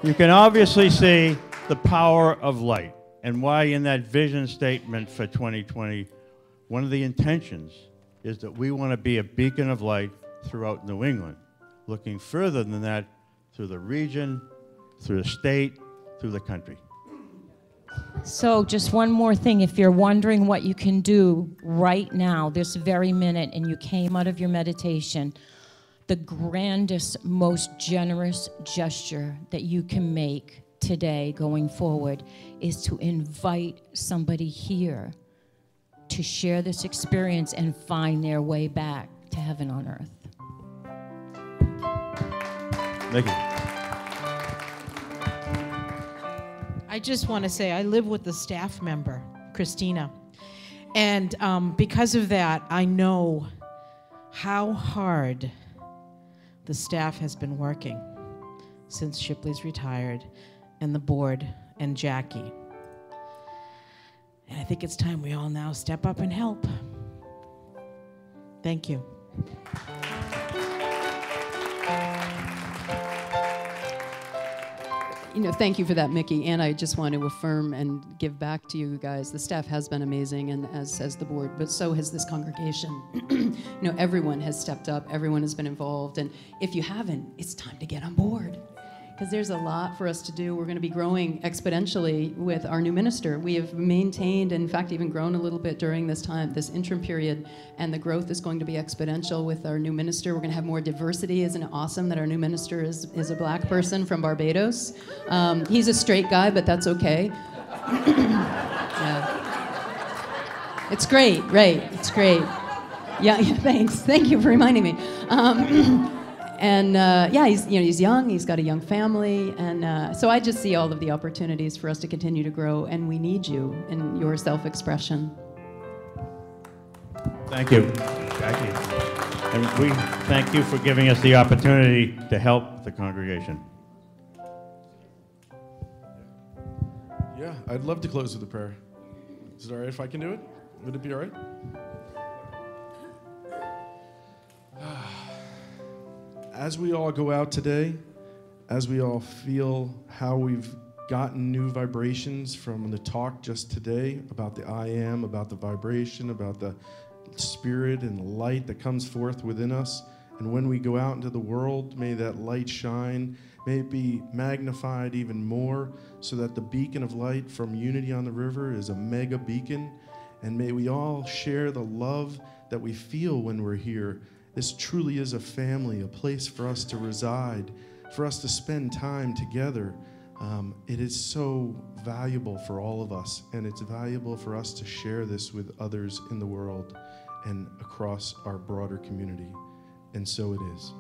You can obviously see the power of light, and why in that vision statement for 2020, one of the intentions is that we want to be a beacon of light throughout New England, looking further than that through the region, through the state, through the country. So just one more thing, if you're wondering what you can do right now, this very minute, and you came out of your meditation, the grandest, most generous gesture that you can make today going forward is to invite somebody here to share this experience and find their way back to heaven on earth. Thank you. I just want to say I live with a staff member, Christina. And because of that, I know how hard the staff has been working since Shipley's retired, and the board and Jackie. And I think it's time we all now step up and help. Thank you. Thank you for that, Mickey. And I just want to affirm and give back to you guys. The staff has been amazing, and as has the board, but so has this congregation. Everyone has stepped up. Everyone has been involved. And if you haven't, it's time to get on board, because there's a lot for us to do. We're going to be growing exponentially with our new minister. We have maintained, in fact, even grown a little bit during this time, this interim period, and the growth is going to be exponential with our new minister. We're going to have more diversity. Isn't it awesome that our new minister is a black person from Barbados? He's a straight guy, but that's okay. Yeah. It's great, right? It's great. Yeah, thanks. Thank you for reminding me. And yeah, he's young. He's got a young family, and so I just see all of the opportunities for us to continue to grow. And we need you in your self-expression. Thank you, Jackie. And we thank you for giving us the opportunity to help the congregation. Yeah, I'd love to close with a prayer. Is it all right if I can do it? Would it be all right? As we all go out today, as we all feel how we've gotten new vibrations from the talk just today about the I am, about the vibration, about the spirit and the light that comes forth within us, and when we go out into the world, may that light shine, may it be magnified even more, so that the beacon of light from Unity on the River is a mega beacon, and may we all share the love that we feel when we're here. This truly is a family, a place for us to reside, for us to spend time together. It is so valuable for all of us, and it's valuable for us to share this with others in the world and across our broader community. And so it is.